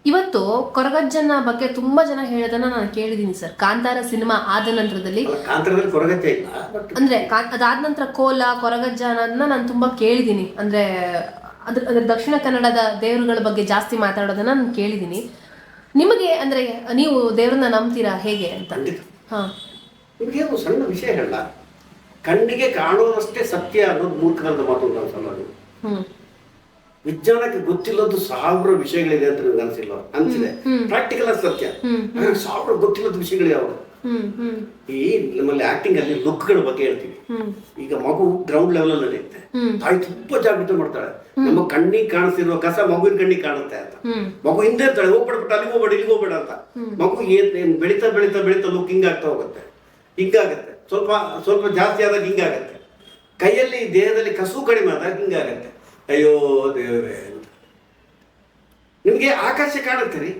ಇವತ್ತು ಕೊರಗಜ್ಜನ ಬಗ್ಗೆ ತುಂಬಾ ಜನ ಹೇಳೋದನ್ನ ನಾನು ಕೇಳಿದೀನಿ ಸರ್. ಕಾಂತಾರ ಸಿನಿಮಾ ಆದ ನಂತರದಲ್ಲಿ ಕೊರಗಜ್ಜ ಇಲ್ಲ, ಅಂದ್ರೆ ಅದಾದ ನಂತರ ಕೋಲ ಕೊರಗಜ್ಜ ಅನ್ನೋದನ್ನ ನಾನು ತುಂಬಾ ಕೇಳಿದೀನಿ. ಅಂದ್ರೆ ಅದ್ರ ದಕ್ಷಿಣ ಕನ್ನಡದ ದೇವರುಗಳ ಬಗ್ಗೆ ಜಾಸ್ತಿ ಮಾತಾಡೋದನ್ನ ನಾನು ಕೇಳಿದೀನಿ. ನಿಮಗೆ ಅಂದ್ರೆ ನೀವು ದೇವ್ರನ್ನ ನಂಬ್ತೀರಾ ಹೇಗೆ ಅಂತ? ಹಾ, ನಿಮಗೆ ಒಂದು ಸಣ್ಣ ವಿಷಯ ಹೇಳ, ಕಣ್ಣಿಗೆ ಕಾಣುವಷ್ಟೇ ಸತ್ಯ ಅನ್ನೋದು ಮೂರ್ಖರದ ಮಾತು ಅಂತ ಅನ್ಸಲ್ಲ. ವಿಜ್ಞಾನಕ್ಕೆ ಗೊತ್ತಿಲ್ಲದ್ದು 1000 ವಿಷಯಗಳಿದೆ ಅಂತ ನನಗೆ ಅನ್ಸಿದೆ. ಪ್ರಾಕ್ಟಿಕಲ್ ಸತ್ಯ, 1000 ಗೊತ್ತಿಲ್ಲದ ವಿಷಯಗಳು ಯಾವುದು? ಈ ನಮ್ಮಲ್ಲಿ ಆಕ್ಟಿಂಗ್ ಅಲ್ಲಿ ಲುಕ್ಗಳ ಬಗ್ಗೆ ಹೇಳ್ತೀವಿ. ಈಗ ಮಗು ಗ್ರೌಂಡ್ ಲೆವೆಲ್ ಅಲ್ಲಿ ನಡೆಯುತ್ತೆ, ತಾಯಿ ತುಂಬಾ ಜಾಗೃತಿ ಮಾಡ್ತಾಳೆ. ನಮ್ಮ ಕಣ್ಣಿಗೆ ಕಾಣಿಸ್ತಿರುವ ಕಸ ಮಗುವಿನ ಕಣ್ಣಿಗೆ ಕಾಣುತ್ತೆ ಅಂತ. ಮಗು ಹಿಂದೆ ಇರ್ತಾಳೆ, ಹೋಗ್ಬಿಡ್ಬಿಟ್ಟು ಅಲ್ಲಿಗೆ ಹೋಗ್ಬೇಡ ಇಲ್ಲಿಗೆ ಹೋಗ್ಬೇಡ ಅಂತ. ಮಗು ಬೆಳೀತಾ ಬೆಳೀತಾ ಬೆಳೀತಾ ಲುಕ್ ಹಿಂಗಾಗ್ತಾ ಹೋಗುತ್ತೆ, ಹಿಂಗಾಗತ್ತೆ. ಸ್ವಲ್ಪ ಸ್ವಲ್ಪ ಜಾಸ್ತಿ ಆದಾಗ ಹಿಂಗಾಗತ್ತೆ. ಕೈಯಲ್ಲಿ ದೇಹದಲ್ಲಿ ಕಸು ಕಡಿಮೆ ಆದಾಗ ಹಿಂಗಾಗತ್ತೆ. ಅಯ್ಯೋ ದೇವರೇ, ನಿಮ್ಗೆ ಆಕಾಶ ಕಾಣುತ್ತೆ ರೀ,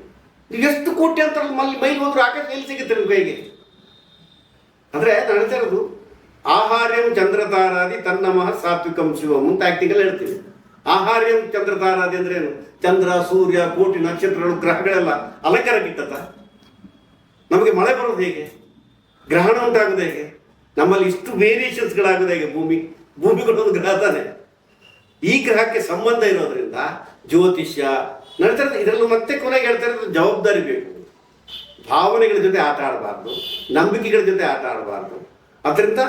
ನೀವು ಎಷ್ಟು ಕೋಟಿ ಅಂತ ಮೈಲ್ ಹೋದ್ರು ಆಕಾಶ ಎಲ್ಲಿ ಸಿಗುತ್ತೆ ನಿಮ್ ಕೈಗೆ? ಅಂದ್ರೆ ನಾನು ಹೇಳ್ತಾ ಇರೋದು, ಆಹಾರ್ಯಂ ಚಂದ್ರತಾರಾದಿ ತನ್ನಮಃ ಸಾತ್ವಿಕಂ ಶಿವಂ ಅಂತ ಆಕ್ಟಿಂಗ್ ಅಲ್ಲಿ ಹೇಳ್ತೀವಿ. ಆಹಾರ್ಯಂ ಚಂದ್ರತಾರಾದಿ ಅಂದ್ರೆ ಏನು? ಚಂದ್ರ, ಸೂರ್ಯ, ಕೋಟಿ ನಕ್ಷತ್ರಗಳು, ಗ್ರಹಗಳೆಲ್ಲ ಅಲಂಕಾರ ಗಿಟ್ಟತ್ತ? ನಮಗೆ ಮಳೆ ಬರೋದು ಹೇಗೆ? ಗ್ರಹಣ ಉಂಟಾಗೋದು ಹೇಗೆ? ನಮ್ಮಲ್ಲಿ ಇಷ್ಟು ವೇರಿಯೇಷನ್ಸ್ಗಳಾಗೋದು ಹೇಗೆ? ಭೂಮಿಗಳೊಂದು ಗ್ರಹ ತಾನೆ. ಈ ಗ್ರಹಕ್ಕೆ ಸಂಬಂಧ ಇರೋದ್ರಿಂದ ಜ್ಯೋತಿಷ್ಯ ನಡ್ತಾ ಇರೋದು. ಇದರಲ್ಲೂ ಮತ್ತೆ ಕೊನೆಗೆ ಹೇಳ್ತಾ ಇರೋದು ಜವಾಬ್ದಾರಿ ಬೇಕು. ಭಾವನೆಗಳ ಜೊತೆ ಆಟ ಆಡಬಾರ್ದು, ನಂಬಿಕೆಗಳ ಜೊತೆ ಆಟ ಆಡಬಾರ್ದು. ಅದರಿಂದ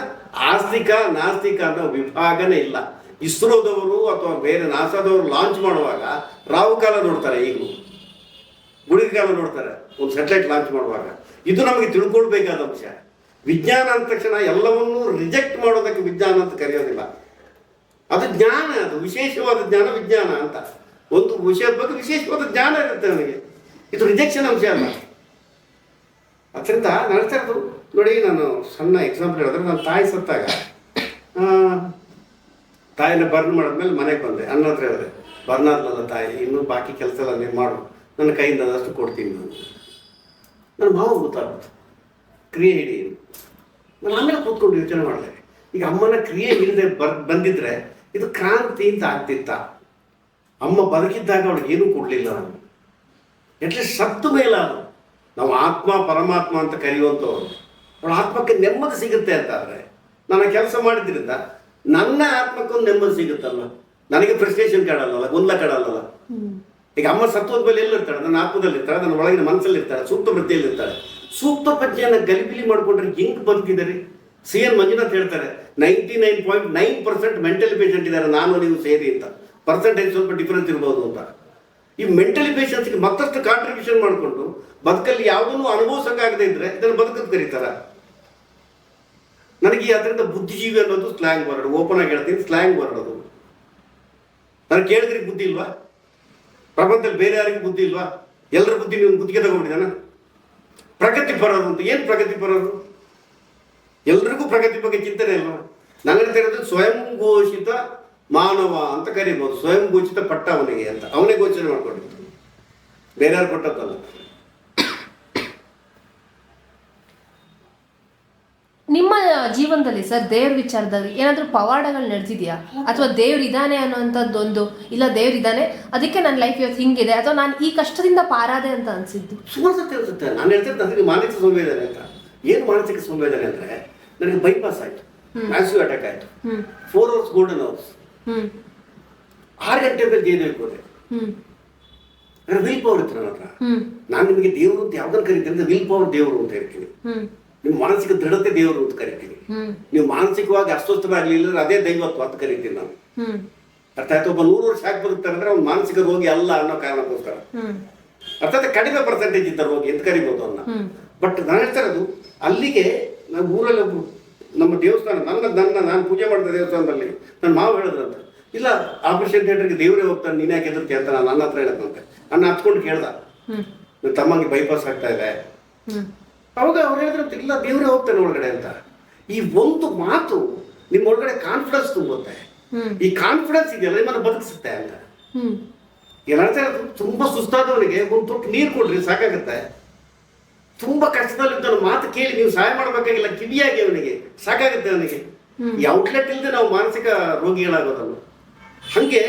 ಆಸ್ತಿಕ ನಾಸ್ತಿಕ ಅನ್ನೋ ವಿಭಾಗನೇ ಇಲ್ಲ. ಇಸ್ರೋದವರು ಅಥವಾ ಬೇರೆ ನಾಸಾದವರು ಲಾಂಚ್ ಮಾಡುವಾಗ ರಾಹುಕಾಲ ನೋಡ್ತಾರೆ, ಈಗಲೂ ಗುಳಿಗಾಲ ನೋಡ್ತಾರೆ ಒಂದು ಸ್ಯಾಟಲೈಟ್ ಲಾಂಚ್ ಮಾಡುವಾಗ. ಇದು ನಮಗೆ ತಿಳ್ಕೊಳ್ಬೇಕಾದ ಅಂಶ. ವಿಜ್ಞಾನ ಅಂದ ತಕ್ಷಣ ಎಲ್ಲವನ್ನೂ ರಿಜೆಕ್ಟ್ ಮಾಡೋದಕ್ಕೆ ವಿಜ್ಞಾನ ಅಂತ ಕರೆಯೋದಿಲ್ಲ. ಅದು ಜ್ಞಾನ, ಅದು ವಿಶೇಷವಾದ ಜ್ಞಾನ ವಿಜ್ಞಾನ ಅಂತ. ಒಂದು ವಿಷಯದ ಬಗ್ಗೆ ವಿಶೇಷವಾದ ಜ್ಞಾನ ಇರುತ್ತೆ ನನಗೆ, ಇದು ರಿಜೆಕ್ಷನ್ ಅಂಶ ಅಲ್ಲ. ಅದರಿಂದ ನಡ್ತಾ ಇರೋದು ನೋಡಿ. ನಾನು ಸಣ್ಣ ಎಕ್ಸಾಂಪಲ್ ಹೇಳಿದ್ರೆ, ನನ್ನ ತಾಯಿ ಸತ್ತಾಗ ತಾಯಿನ ಬರ್ನ್ ಮಾಡಿದ್ಮೇಲೆ ಮನೆಗೆ ಬಂದೆ. ಅನ್ನ ಹತ್ರ ಹೇಳಿದೆ, ಬರ್ನ್ ಆದ್ಲಲ್ಲ ತಾಯಿ, ಇನ್ನೂ ಬಾಕಿ ಕೆಲಸ ಎಲ್ಲ ನೀವು ಮಾಡು, ನನ್ನ ಕೈಯಿಂದ ಅದಷ್ಟು ಕೊಡ್ತೀನಿ ನಾನು. ನನ್ನ ಮಾವ ಗೊತ್ತಾಗ್ಬಿಟ್ಟು ಕ್ರಿಯೆ ಹಿಡಿ. ನಾನು ಆಮೇಲೆ ಕೂತ್ಕೊಂಡು ಯೋಚನೆ ಮಾಡಿದೆ, ಈಗ ಅಮ್ಮನ ಕ್ರಿಯೆ ಇಲ್ಲದೆ ಬಂದಿದ್ರೆ ಇದು ಕ್ರಾಂತಿ ಅಂತ ಆಗ್ತಿತ್ತ? ಅಮ್ಮ ಬದುಕಿದ್ದಾಗ ಅವಳಿಗೆ ಏನೂ ಕೊಡಲಿಲ್ಲ ನಾನು. ಎಟ್ಲೀಸ್ಟ್ ಸತ್ತು ಮೇಲೆ ಅದು ನಾವು ಆತ್ಮ ಪರಮಾತ್ಮ ಅಂತ ಕರೆಯುವಂಥವ್ರು, ಅವಳ ಆತ್ಮಕ್ಕೆ ನೆಮ್ಮದಿ ಸಿಗುತ್ತೆ ಅಂತಾದರೆ, ನಾನು ಕೆಲಸ ಮಾಡಿದ್ರಿಂದ ನನ್ನ ಆತ್ಮಕ್ಕೊಂದು ನೆಮ್ಮದಿ ಸಿಗುತ್ತಲ್ಲ, ನನಗೆ ಫ್ರಸ್ಟ್ರೇಷನ್ ಕಾಡಲ್ಲ, ಗೊಂದಲ ಕಾಡಲ್ಲ. ಈಗ ಅಮ್ಮ ಸತ್ತೋದ ಮೇಲೆ ಎಲ್ಲಿರ್ತಾಳೆ? ನನ್ನ ಆತ್ಮದಲ್ಲಿ ಇರ್ತಾಳೆ, ನನ್ನ ಒಳಗಿನ ಮನಸ್ಸಲ್ಲಿ ಇರ್ತಾಳೆ, ಸೂಕ್ತ ವೃತ್ತಿಯಲ್ಲಿ ಇರ್ತಾಳೆ. ಸೂಕ್ತ ಪ್ರಜ್ಞೆಯನ್ನು ಗಲಿಬಿಲಿ ಮಾಡಿಕೊಂಡ್ರೆ ಹೆಂಗೆ ಬದುಕಿದ್ದಾರೆ? CN ಮಂಜುನಾಥ್ ಹೇಳ್ತಾರೆ, 99.9% ಮೆಂಟಲಿ ಪೇಷಂಟ್ ಇದ್ದಾರೆ, ನಾನು ನೀವು ಸೇರಿ ಅಂತ. ಪರ್ಸೆಂಟೇಜ್ ಸ್ವಲ್ಪ ಡಿಫರೆನ್ಸ್ ಇರ್ಬೋದು ಅಂತ. ಈ ಮೆಂಟಲಿ ಪೇಷನ್ಸ್ಗೆ ಮತ್ತಷ್ಟು ಕಾಂಟ್ರಿಬ್ಯೂಷನ್ ಮಾಡಿಕೊಂಡು ಬದುಕಲ್ಲಿ ಯಾವುದನ್ನು ಅನುಭವಿಸೋಕ್ಕಾಗದೇ ಇದ್ರೆ ಇದನ್ನು ಬದುಕಕ್ಕೆ ಕರೀತಾರ? ನನಗೆ ಅದರಿಂದ ಬುದ್ಧಿಜೀವಿ ಅನ್ನೋದು ಸ್ಲ್ಯಾಂಗ್ ವರ್ಡ್. ಓಪನ್ ಆಗಿ ಹೇಳ್ತೀನಿ, ಸ್ಲ್ಯಾಂಗ್ ವರ್ಡ್ ಅದು. ನಾನು ಕೇಳಿದ್ರಿಗೆ ಬುದ್ಧಿ ಇಲ್ವಾ? ಪ್ರಪಂಚದಲ್ಲಿ ಬೇರೆ ಯಾರಿಗೂ ಬುದ್ಧಿ ಇಲ್ವಾ? ಎಲ್ಲರ ಬುದ್ಧಿ ನೀವು ಬುದ್ಧಿಗೆ ತಗೊಂಡಿದ್ದಾನ? ಪ್ರಗತಿ ಪರೋರು ಅಂತ. ಏನು ಪ್ರಗತಿ ಪರೋರು? ಎಲ್ರಿಗೂ ಪ್ರಗತಿ ಬಗ್ಗೆ ಚಿಂತನೆ ಇಲ್ವಾ? ನಾನು ಹೇಳ್ತಾ ಇರೋದು ಸ್ವಯಂ ಘೋಷಿತ ಮಾನವ ಅಂತ ಕರಿಬೋದು. ಸ್ವಯಂ ಘೋಷಿತ ಪಟ್ಟ ಅವನಿಗೆ ಅಂತ, ಅವನೇ ಘೋಷಣೆ ಮಾಡ್ಕೊಂಡಿದ್ದು, ಬೇರೆ ಯಾರು ಕೊಟ್ಟದ್ದಲ್ಲ. ನಿಮ್ಮ ಜೀವನದಲ್ಲಿ ಸರ್ ದೇವ್ರ ವಿಚಾರದಲ್ಲಿ ಏನಾದರೂ ಪವಾಡಗಳು ನಡೆದಿದೆಯಾ? ಅಥವಾ ದೇವ್ರು ಇದ್ದಾನೆ ಅನ್ನೋಂಥದ್ದೊಂದು, ಇಲ್ಲ ದೇವ್ರು ಇದ್ದಾನೆ ಅದಕ್ಕೆ ನನ್ನ ಲೈಫ್ ಇವತ್ತು ಹಿಂಗಿದೆ, ಅಥವಾ ನಾನು ಈ ಕಷ್ಟದಿಂದ ಪಾರಾದೆ ಅಂತ ಅನಿಸಿದ್ದು? ಸುಮಾರು ಸತ್ಯ ಅನಿಸುತ್ತೆ. ನಾನು ಹೇಳ್ತಿದ್ದೆ ನನಗೆ ಮಾನಸಿಕ ಸಂವೇದನೆ ಅಂತ. ಏನು ಮಾನಸಿಕ ಸಂವೇದನೆ ಅಂದರೆ, ನನಗೆ ಬೈಪಾಸ್ ಆಯಿತು, ಮ್ಯಾಸಿವ್ ಅಟ್ಯಾಕ್ ಆಯಿತು, 4 hours ಗೋಲ್ಡನ್ ಅವರ್ಸ್, 6 ಗಂಟೆ ಮೇಲೆ ಜೈಲಿಗೆ ಹೋದೆ. ನಾನು ವಿಲ್ ಪವರ್ ಇತ್ತು ನನ್ನ ಹತ್ರ. ನಾನು ನಿಮಗೆ ದೇವರು ಅಂತ ಯಾವ್ದನ್ನು ಕರಿತೀನಿ ಅಂದ್ರೆ ವಿಲ್ ಪವರ್ ದೇವರು ಅಂತ ಹೇಳ್ತೀನಿ. ನಿಮ್ಮ ಮಾನಸಿಕ ದೃಢತೆ ದೇವರು ಅಂತ ಕರಿತೀನಿ. ನೀವು ಮಾನಸಿಕವಾಗಿ ಅಸ್ವಸ್ಥವಾಗಲಿಲ್ಲ ಅದೇ ದೈವತ್ವ ಅಂತ ಕರಿತೀನಿ ನಾನು. ಅರ್ಥಾತ್ ಒಬ್ಬ 100 ವರ್ಷ ಯಾಕೆ ಬದುಕ್ತಾರೆ ಅಂದ್ರೆ ಅವ್ನು ಮಾನಸಿಕ ರೋಗಿ ಅಲ್ಲ ಅನ್ನೋ ಕಾರಣಕ್ಕೋಸ್ಕರ. ಅರ್ಥಾತ್ ಕಡಿಮೆ ಪರ್ಸೆಂಟೇಜ್ ಇದ್ದ ರೋಗಿ ಅಂತ ಕರಿಬೋದು ಅವನ್ನ. ಬಟ್ ನಾನು ಹೇಳ್ತಾ ಇರೋದು, ಅಲ್ಲಿಗೆ ನಾವು ಊರಲ್ಲಿ ಒಬ್ರು ನಮ್ಮ ದೇವಸ್ಥಾನ, ನಾನು ಪೂಜೆ ಮಾಡಿದ ದೇವಸ್ಥಾನದಲ್ಲಿ ನನ್ನ ಮಾವ ಹೇಳಿದ್ರಂತೆ, ಇಲ್ಲ ಆಪರೇಷನ್ ಥಿಯೇಟರ್ಗೆ ದೇವರೇ ಹೋಗ್ತಾನೆ, ನೀನು ಯಾಕೆ ಎದುರ್ತಿ ಅಂತ ನಾನು ನನ್ನ ಹತ್ರ ಹೇಳತ್ತಂತೆ. ನನ್ನ ಹಚ್ಕೊಂಡು ಕೇಳ್ದ, ನನ್ನ ತಮ್ಮಂಗೆ ಬೈಪಾಸ್ ಆಗ್ತಾ ಇದೆ. ಅವಾಗ ಅವ್ರು ಹೇಳಿದ್ರಂತೆ, ಇಲ್ಲ ದೇವರೇ ಹೋಗ್ತಾನೆ ಒಳಗಡೆ ಅಂತ. ಈ ಒಂದು ಮಾತು ನಿಮ್ಮ ಒಳಗಡೆ ಕಾನ್ಫಿಡೆನ್ಸ್ ತುಂಬುತ್ತೆ. ಈ ಕಾನ್ಫಿಡೆನ್ಸ್ ಇದೆಯಲ್ಲ ನಿಮ್ಮನ್ನು ಬದುಕಿಸುತ್ತೆ ಅಂತ. ಏನಾಗ್ತಾ ಇರೋದು, ತುಂಬಾ ಸುಸ್ತಾದವನಿಗೆ ಒಂದು ತೊಟ್ಟು ನೀರು ಕೊಡ್ರಿ ಸಾಕಾಗುತ್ತೆ. ತುಂಬಾ ಕಷ್ಟದಲ್ಲಿದ್ದವನು ಮಾತು ಕೇಳಿ ನೀವು ಸಹಾಯ ಮಾಡಬೇಕಾಗಿಲ್ಲ, ಕಿವಿಯಾಗಿ ಅವನಿಗೆ ಸಾಕಾಗುತ್ತೆ. ಅವನಿಗೆ ಈ ಔಟ್ಲೆಟ್ ಇಲ್ಲದೆ ನಾವು ಮಾನಸಿಕ ರೋಗಿಗಳಾಗೋದನ್ನು. ಹಾಗೆ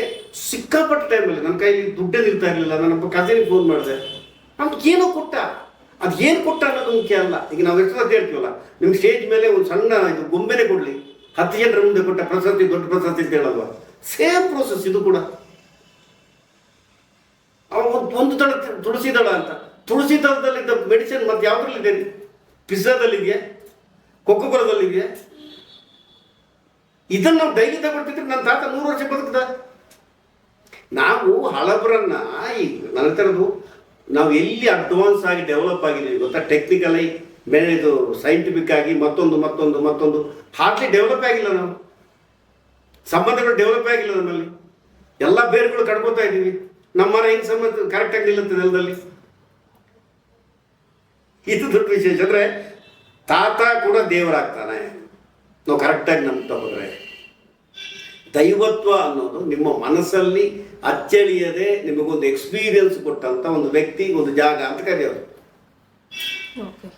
ಸಿಕ್ಕಾಪಟ್ಟ ಟೈಮಲ್ಲಿ ನನ್ನ ಕೈಲಿ ದುಡ್ಡೇ ನಿಲ್ತಾ ಇರಲಿಲ್ಲ. ನಾನೊಬ್ಬ ಕಸಿನಿಗೆ ಫೋನ್ ಮಾಡಿದೆ, ನಮ್ಗೆ ಏನೋ ಕೊಟ್ಟ. ಅದು ಏನು ಕೊಟ್ಟ ಅನ್ನೋದು ಮುಖ್ಯ ಅಲ್ಲ. ಈಗ ನಾವು ಎಷ್ಟು ಸತಿ ಹೇಳ್ತೀವಲ್ಲ, ನಿಮ್ಗೆ ಸ್ಟೇಜ್ ಮೇಲೆ ಒಂದು ಸಣ್ಣ ಇದು ಗೊಂಬೆನೆ ಕೊಡಲಿ, 10 ಜನರ ಮುಂದೆ ಕೊಟ್ಟ ಪ್ರಶಸ್ತಿ ದೊಡ್ಡ ಪ್ರಶಸ್ತಿ ಅಂತ ಹೇಳಲ್ವ? ಸೇಮ್ ಪ್ರೋಸೆಸ್ ಇದು ಕೂಡ. ಒಂದು ದಳ ತುಳಸಿ ದಳ ಅಂತ, ತುಳಸಿ ದಳದಲ್ಲಿದ್ದ ಮೆಡಿಸಿನ್ ಮತ್ತೆ ಯಾವುದ್ರಲ್ಲಿದೆ? ಪಿಜ್ಜಾದಲ್ಲಿದೆಯಾ, ಕೊಕೊಕೋಲದಲ್ಲಿದೆಯಾ? ಇದನ್ನು ನಾವು ಡೈಲಿ ತಗೊಳ್ತಿದ್ರೆ ನನ್ನ ತಾತ 100 ವರ್ಷ ಬದುಕಿದ. ನಾವು ಹಳಬರನ್ನ ಈಗ ನನ್ನ ಹತ್ರದ್ದು ನಾವು ಎಲ್ಲಿ ಅಡ್ವಾನ್ಸ್ ಆಗಿ ಡೆವಲಪ್ ಆಗಿದ್ದೀವಿ ಗೊತ್ತಾ? ಟೆಕ್ನಿಕಲಿ ಇದು ಸೈಂಟಿಫಿಕ್ ಆಗಿ ಮತ್ತೊಂದು ಹಾರ್ಡ್ಲಿ ಡೆವಲಪ್ ಆಗಿಲ್ಲ. ನಾವು ಸಂಬಂಧಗಳು ಡೆವಲಪ್ ಆಗಿಲ್ಲ. ನಮ್ಮಲ್ಲಿ ಎಲ್ಲ ಬೇರುಗಳು ಕಡ್ಕೋತಾ ಇದ್ದೀವಿ. ನಮ್ಮ ಮನೆ ಹೆಂಗೆ ಸಂಬಂಧ ಕರೆಕ್ಟಾಗಿ ನಿಲ್ಲುತ್ತೆ ನೆಲದಲ್ಲಿ. ಇದು ದೊಡ್ಡ ವಿಶೇಷ. ಅಂದರೆ ತಾತ ಕೂಡ ದೇವರಾಗ್ತಾನೆ ನಾವು ಕರೆಕ್ಟಾಗಿ ನಂಬ್ತಾ ಹೋದರೆ. ದೈವತ್ವ ಅನ್ನೋದು ನಿಮ್ಮ ಮನಸ್ಸಲ್ಲಿ ಅಚ್ಚಳಿಯದೆ ನಿಮಗೊಂದು ಎಕ್ಸ್ಪೀರಿಯನ್ಸ್ ಕೊಟ್ಟಂತ ಒಂದು ವ್ಯಕ್ತಿ, ಒಂದು ಜಾಗ ಅಂತ ಕರೆಯೋದು. ಓಕೆ.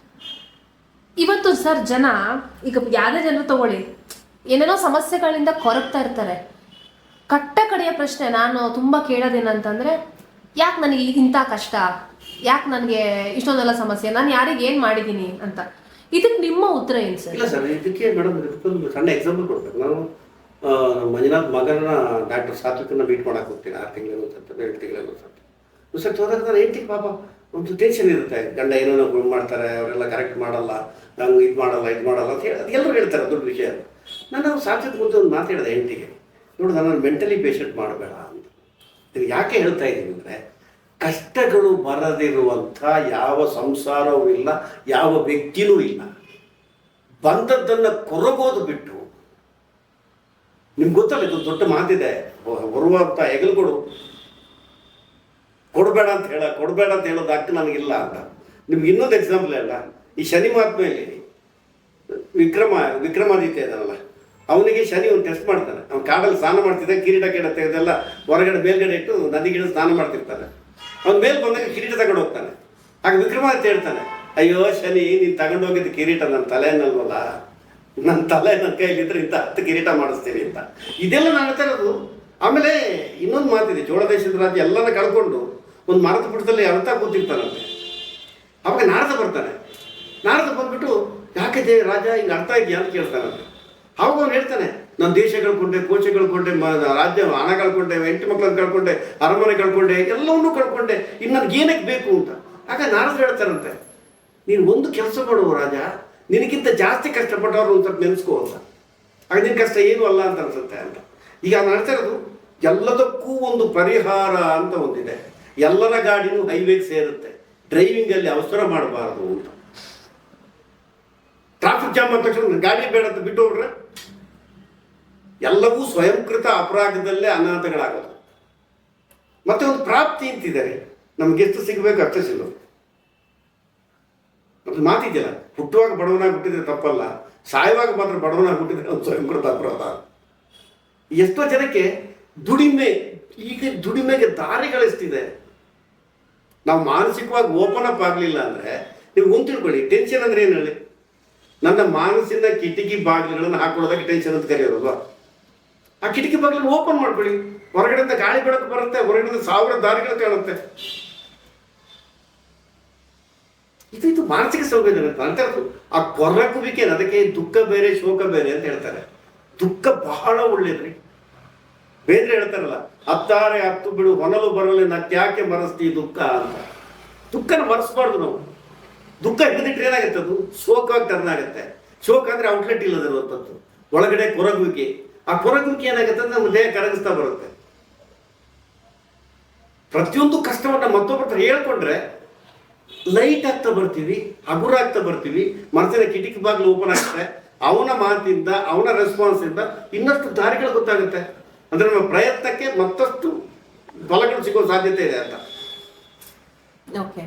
ಇವತ್ತು ಸರ್ ಜನ ಈಗ ಯಾವುದೇ ಜನರು ತಗೊಳ್ಳಿ, ಏನೇನೋ ಸಮಸ್ಯೆಗಳಿಂದ ಕೊರಗ್ತಾ ಇರ್ತಾರೆ. ಕಟ್ಟ ಕಡೆಯ ಪ್ರಶ್ನೆ ನಾನು ತುಂಬ ಕೇಳೋದೇನಂತಂದರೆ, ಯಾಕೆ ನನಗೆ ಇಂಥ ಕಷ್ಟ, ಯಾಕೆ ನನಗೆ ಇಷ್ಟೊಂದೆಲ್ಲ ಸಮಸ್ಯೆ, ನಾನು ಯಾರಿಗೆ ಏನು ಮಾಡಿದ್ದೀನಿ ಅಂತ. ಇದಕ್ಕೆ ನಿಮ್ಮ ಉತ್ತರ ಏನು ಸರ್? ಇಲ್ಲ ಸರ್, ಇದಕ್ಕೆ ಮೇಡಮ್ ಇದಕ್ಕೊಂದು ಸಣ್ಣ ಎಕ್ಸಾಂಪಲ್ ಕೊಡ್ಬೇಕು. ನಾನು ಮಂಜುನಾಥ್ ಮಗನ ಡಾಕ್ಟರ್ ಸಾತ್ವಿಕನ್ನ ಮೀಟ್ ಮಾಡಕ್ಕೆ ಹೋಗ್ತೀನಿ 6 ತಿಂಗಳು ಅನ್ಸುತ್ತೆ, 7 ತಿಂಗಳು ಅನ್ಸುತ್ತೆ. ಸರ್ ಹೋದಾಗ ನಾನು ಹೆಂಡ್ತಿಗೆ ಪಾಪ ಒಂದು ಟೆನ್ಷನ್ ಇರುತ್ತೆ. ಗಂಡ ಏನೋ ಮಾಡ್ತಾರೆ, ಅವರೆಲ್ಲ ಕರೆಕ್ಟ್ ಮಾಡಲ್ಲ, ನಂಗೆ ಇದು ಮಾಡಲ್ಲ ಅಂತ ಹೇಳಿ ಅದು ಎಲ್ಲರೂ ಹೇಳ್ತಾರೆ, ದೊಡ್ಡ ವಿಷಯ. ನಾನು ಸಾತ್ವಿಕ ಮುಂದೆ ಒಂದು ಮಾತಾಡಿದೆ ಹೆಂಡ್ತಿಗೆ, ನೋಡು ನಾನು ಮೆಂಟಲಿ ಪೇಷಂಟ್ ಮಾಡಬೇಡ ಅಂತ. ಇದು ಯಾಕೆ ಹೇಳ್ತಾ ಇದ್ದೀನಿ ಅಂದರೆ, ಕಷ್ಟಗಳು ಬರದಿರುವಂಥ ಯಾವ ಸಂಸಾರವೂ ಇಲ್ಲ, ಯಾವ ವ್ಯಕ್ತಿನೂ ಇಲ್ಲ. ಬಂದದ್ದನ್ನು ಕೊರಗೋದು ಬಿಟ್ಟು, ನಿಮ್ಗೆ ಗೊತ್ತಲ್ಲ ಇದು ದೊಡ್ಡ ಮಾತಿದೆ, ಬರುವಂಥ ಹೆಗಲು ಕೊಡಬೇಡ ಅಂತ ಹೇಳೋದು ಹಕ್ಕು ನನಗಿಲ್ಲ ಅಂತ. ನಿಮ್ಗೆ ಇನ್ನೊಂದು ಎಕ್ಸಾಂಪಲ್ ಅಲ್ಲ, ಈ ಶನಿ ಮಹಾತ್ಮೆಯಲ್ಲಿ ವಿಕ್ರಮಾದಿತ್ಯ ಇದ್ದಾನಲ್ಲ, ಅವನಿಗೆ ಶನಿ ಒಂದು ಟೆಸ್ಟ್ ಮಾಡ್ತಾನೆ. ಅವ್ನು ಕಾಡಲ್ಲಿ ಸ್ನಾನ ಮಾಡ್ತಿದ್ದ, ಕಿರೀಟ ತೆಗೆದೆಲ್ಲ ಹೊರಗಡೆ ಮೇಲ್ಗಡೆ ಇಟ್ಟು ನದಿಗಿಡ ಸ್ನಾನ ಮಾಡ್ತಿರ್ತಾನೆ. ಅವ್ನು ಮೇಲೆ ಬಂದಾಗ ಕಿರೀಟ ತಗೊಂಡು ಹೋಗ್ತಾನೆ. ಆಗ ವಿಕ್ರಮಾದಿತ್ಯ ಹೇಳ್ತಾನೆ, ಅಯ್ಯೋ ಶನಿ, ನೀನು ತಗೊಂಡೋಗಿದ್ದು ಕಿರೀಟ ನನ್ನ ತಲೆಯನ್ನಲ್ವಲ್ಲ, ನನ್ನ ತಲೆ ನನ್ನ ಕೈಲಿದ್ರೆ ಇಂಥ 10 ಕಿರೀಟ ಮಾಡಿಸ್ತೀನಿ ಅಂತ. ಇದೆಲ್ಲ ನಾನು ಹೇಳ್ತಾ ಇರೋದು. ಆಮೇಲೆ ಇನ್ನೊಂದು ಮಾತಿದೆ, ಚೋಳ ದೇಶದ ರಾಜ್ಯ ಎಲ್ಲನ ಕಳ್ಕೊಂಡು ಒಂದು ಮರದ ಪುಟದಲ್ಲಿ ಅರ್ಥ ಕೂತಿರ್ತಾನಂತೆ. ಅವಾಗ ನಾರದ ಬರ್ತಾನೆ. ನಾರದ ಬಂದ್ಬಿಟ್ಟು, ಯಾಕೆ ರಾಜ ಹಿಂಗೆ ಅರ್ಥ ಇದೆಯಾ ಅಂತ ಕೇಳ್ತಾನಂತೆ. ಅವಾಗ ಅವ್ನು ಹೇಳ್ತಾನೆ, ನಾನು ದೇಶ ಕಳ್ಕೊಂಡೆ, ಕೋಶ ಕಳ್ಕೊಂಡೆ, ರಾಜ್ಯ ಹಣ ಕಳ್ಕೊಂಡೆ, ಹೆಂಡತಿ ಮಕ್ಕಳನ್ನು ಕಳ್ಕೊಂಡೆ, ಅರಮನೆ ಕಳ್ಕೊಂಡೆ, ಎಲ್ಲವನ್ನೂ ಕಳ್ಕೊಂಡೆ, ಇನ್ನು ನನಗೆ ಏನಕ್ಕೆ ಬೇಕು ಅಂತ. ಆಗ ನಾರದ್ರು ಹೇಳ್ತಾರಂತೆ, ನೀನು ಒಂದು ಕೆಲಸ ಮಾಡುವ ರಾಜ, ನಿನಗಿಂತ ಜಾಸ್ತಿ ಕಷ್ಟಪಟ್ಟವ್ರು ಒಂದು ಸ್ವಲ್ಪ ನೆನೆಸ್ಕೋ ಅಂತ. ಆಗ ನಿನ್ನ ಕಷ್ಟ ಏನೂ ಅಲ್ಲ ಅಂತ ಅನ್ಸುತ್ತೆ ಅಂತ. ಈಗ ನಾನು ಹೇಳ್ತಾ ಇರೋದು, ಎಲ್ಲದಕ್ಕೂ ಒಂದು ಪರಿಹಾರ ಅಂತ ಒಂದಿದೆ. ಎಲ್ಲರ ಗಾಡಿನೂ ಹೈವೇಗೆ ಸೇರುತ್ತೆ, ಡ್ರೈವಿಂಗಲ್ಲಿ ಅವಸರ ಮಾಡಬಾರ್ದು ಅಂತ. ಟ್ರಾಫಿಕ್ ಜಾಮ್ ಆದ ತಕ್ಷಣ ಗಾಡಿ ಬೇಡ ಅಂತ ಬಿಟ್ಟು ಹೋಗ್ರೆ ಎಲ್ಲವೂ ಸ್ವಯಂಕೃತ ಅಪರಾಧದಲ್ಲೇ ಅನಾಹುತಗಳಾಗೋದು. ಮತ್ತೆ ಒಂದು ಪ್ರಾಪ್ತಿ ಅಂತಿದ್ದಾರೆ, ನಮ್ಗೆ ಎಷ್ಟು ಸಿಗಬೇಕು ಅಷ್ಟೇ ಸಿಗೋದು. ಅದು ಮಾತಿದೆಯಲ್ಲ, ಹುಟ್ಟುವಾಗ ಬಡವನಾಗಿ ಹುಟ್ಟಿದ್ರೆ ತಪ್ಪಲ್ಲ, ಸಾಯುವಾಗ ಮಾತ್ರ ಬಡವನಾಗಿ ಹುಟ್ಟಿದ್ರೆ ಒಂದು ಸ್ವಯಂಕೃತ ಅಪರಾಧ. ಎಷ್ಟೋ ಜನಕ್ಕೆ ದುಡಿಮೆಗೆ ದಾರಿಗಳೆಷ್ಟಿದೆ. ನಾವು ಮಾನಸಿಕವಾಗಿ ಓಪನ್ ಅಪ್ ಆಗಲಿಲ್ಲ ಅಂದರೆ, ನೀವು ಒಂದು ತಿಳ್ಕೊಳ್ಳಿ, ಟೆನ್ಷನ್ ಅಂದರೆ ಏನು ಹೇಳಿ? ನನ್ನ ಮಾನಸಿನ ಕಿಟಕಿ ಬಾಗಿಲುಗಳನ್ನು ಹಾಕೊಳ್ಳೋದಕ್ಕೆ ಟೆನ್ಷನ್ ಅಂತ ಕರೆಯೋದಲ್ವಾ? ಆ ಕಿಟಕಿ ಬಾಗಿಲನ್ನು ಓಪನ್ ಮಾಡ್ಕೊಳ್ಳಿ, ಹೊರಗಡೆಯಿಂದ ಗಾಳಿ ಬೆಳಕು ಬರುತ್ತೆ, ಹೊರಗಡೆಯಿಂದ 1000 ದಾರಿಗಳು ಕಾಣುತ್ತೆ. ಇದು ಮಾನಸಿಕ ಸಂವೇದನೆ ಅಂತ. ಆ ಕೊರಗುವಿಕೆ, ಅದಕ್ಕೆ ದುಃಖ ಬೇರೆ ಶೋಕ ಬೇರೆ ಅಂತ ಹೇಳ್ತಾರೆ. ದುಃಖ ಬಹಳ ಒಳ್ಳೇದ್ರಿ. ಬೇರೆ ಹೇಳ್ತಾರಲ್ಲ, ಹತ್ತಾರೆ ಹತ್ತು ಬಿಡು ಹೊನಲು ಬರಲಿ ನತ್ಯಾಕೆ ಮರೆಸ್ತಿ ದುಃಖ ಅಂತ. ದುಃಖನ ಮರೆಸ್ಬಾರ್ದು ನಾವು. ದುಃಖ ಹಿಡಿದಿಟ್ರೆ ಏನಾಗುತ್ತೆ, ಅದು ಶೋಕವಾಗಿ ಟರ್ನ್ ಆಗುತ್ತೆ. ಶೋಕ ಅಂದರೆ ಔಟ್ಲೆಟ್ ಇಲ್ಲದಿರುವಂಥದ್ದು, ಒಳಗಡೆ ಕೊರಗುವಿಕೆ. ಆ ಕೊರಗುವಿಕೆ ಏನಾಗುತ್ತೆ ಅಂದ್ರೆ ನಮ್ಮ ದೇಹ ಕರಗಿಸ್ತಾ ಬರುತ್ತೆ. ಪ್ರತಿಯೊಂದು ಕಷ್ಟವನ್ನು ಮತ್ತೊಬ್ಬರ ಹತ್ರ ಹೇಳ್ಕೊಂಡ್ರೆ ಲೈಟ್ ಆಗ್ತಾ ಬರ್ತೀವಿ, ಹಗುರ ಆಗ್ತಾ ಬರ್ತೀವಿ, ಮನಸ್ಸಿನ ಕಿಟಕಿ ಬಾಗಿಲು ಓಪನ್ ಆಗುತ್ತೆ. ಅವನ ಮಾತಿಂದ, ಅವನ ರೆಸ್ಪಾನ್ಸಿಂದ ಇನ್ನಷ್ಟು ದಾರಿಗಳು ಗೊತ್ತಾಗುತ್ತೆ. ಅಂದರೆ ನಮ್ಮ ಪ್ರಯತ್ನಕ್ಕೆ ಮತ್ತಷ್ಟು ಫಲಗಳು ಸಿಗೋ ಸಾಧ್ಯತೆ ಇದೆ ಅಂತ. ಓಕೆ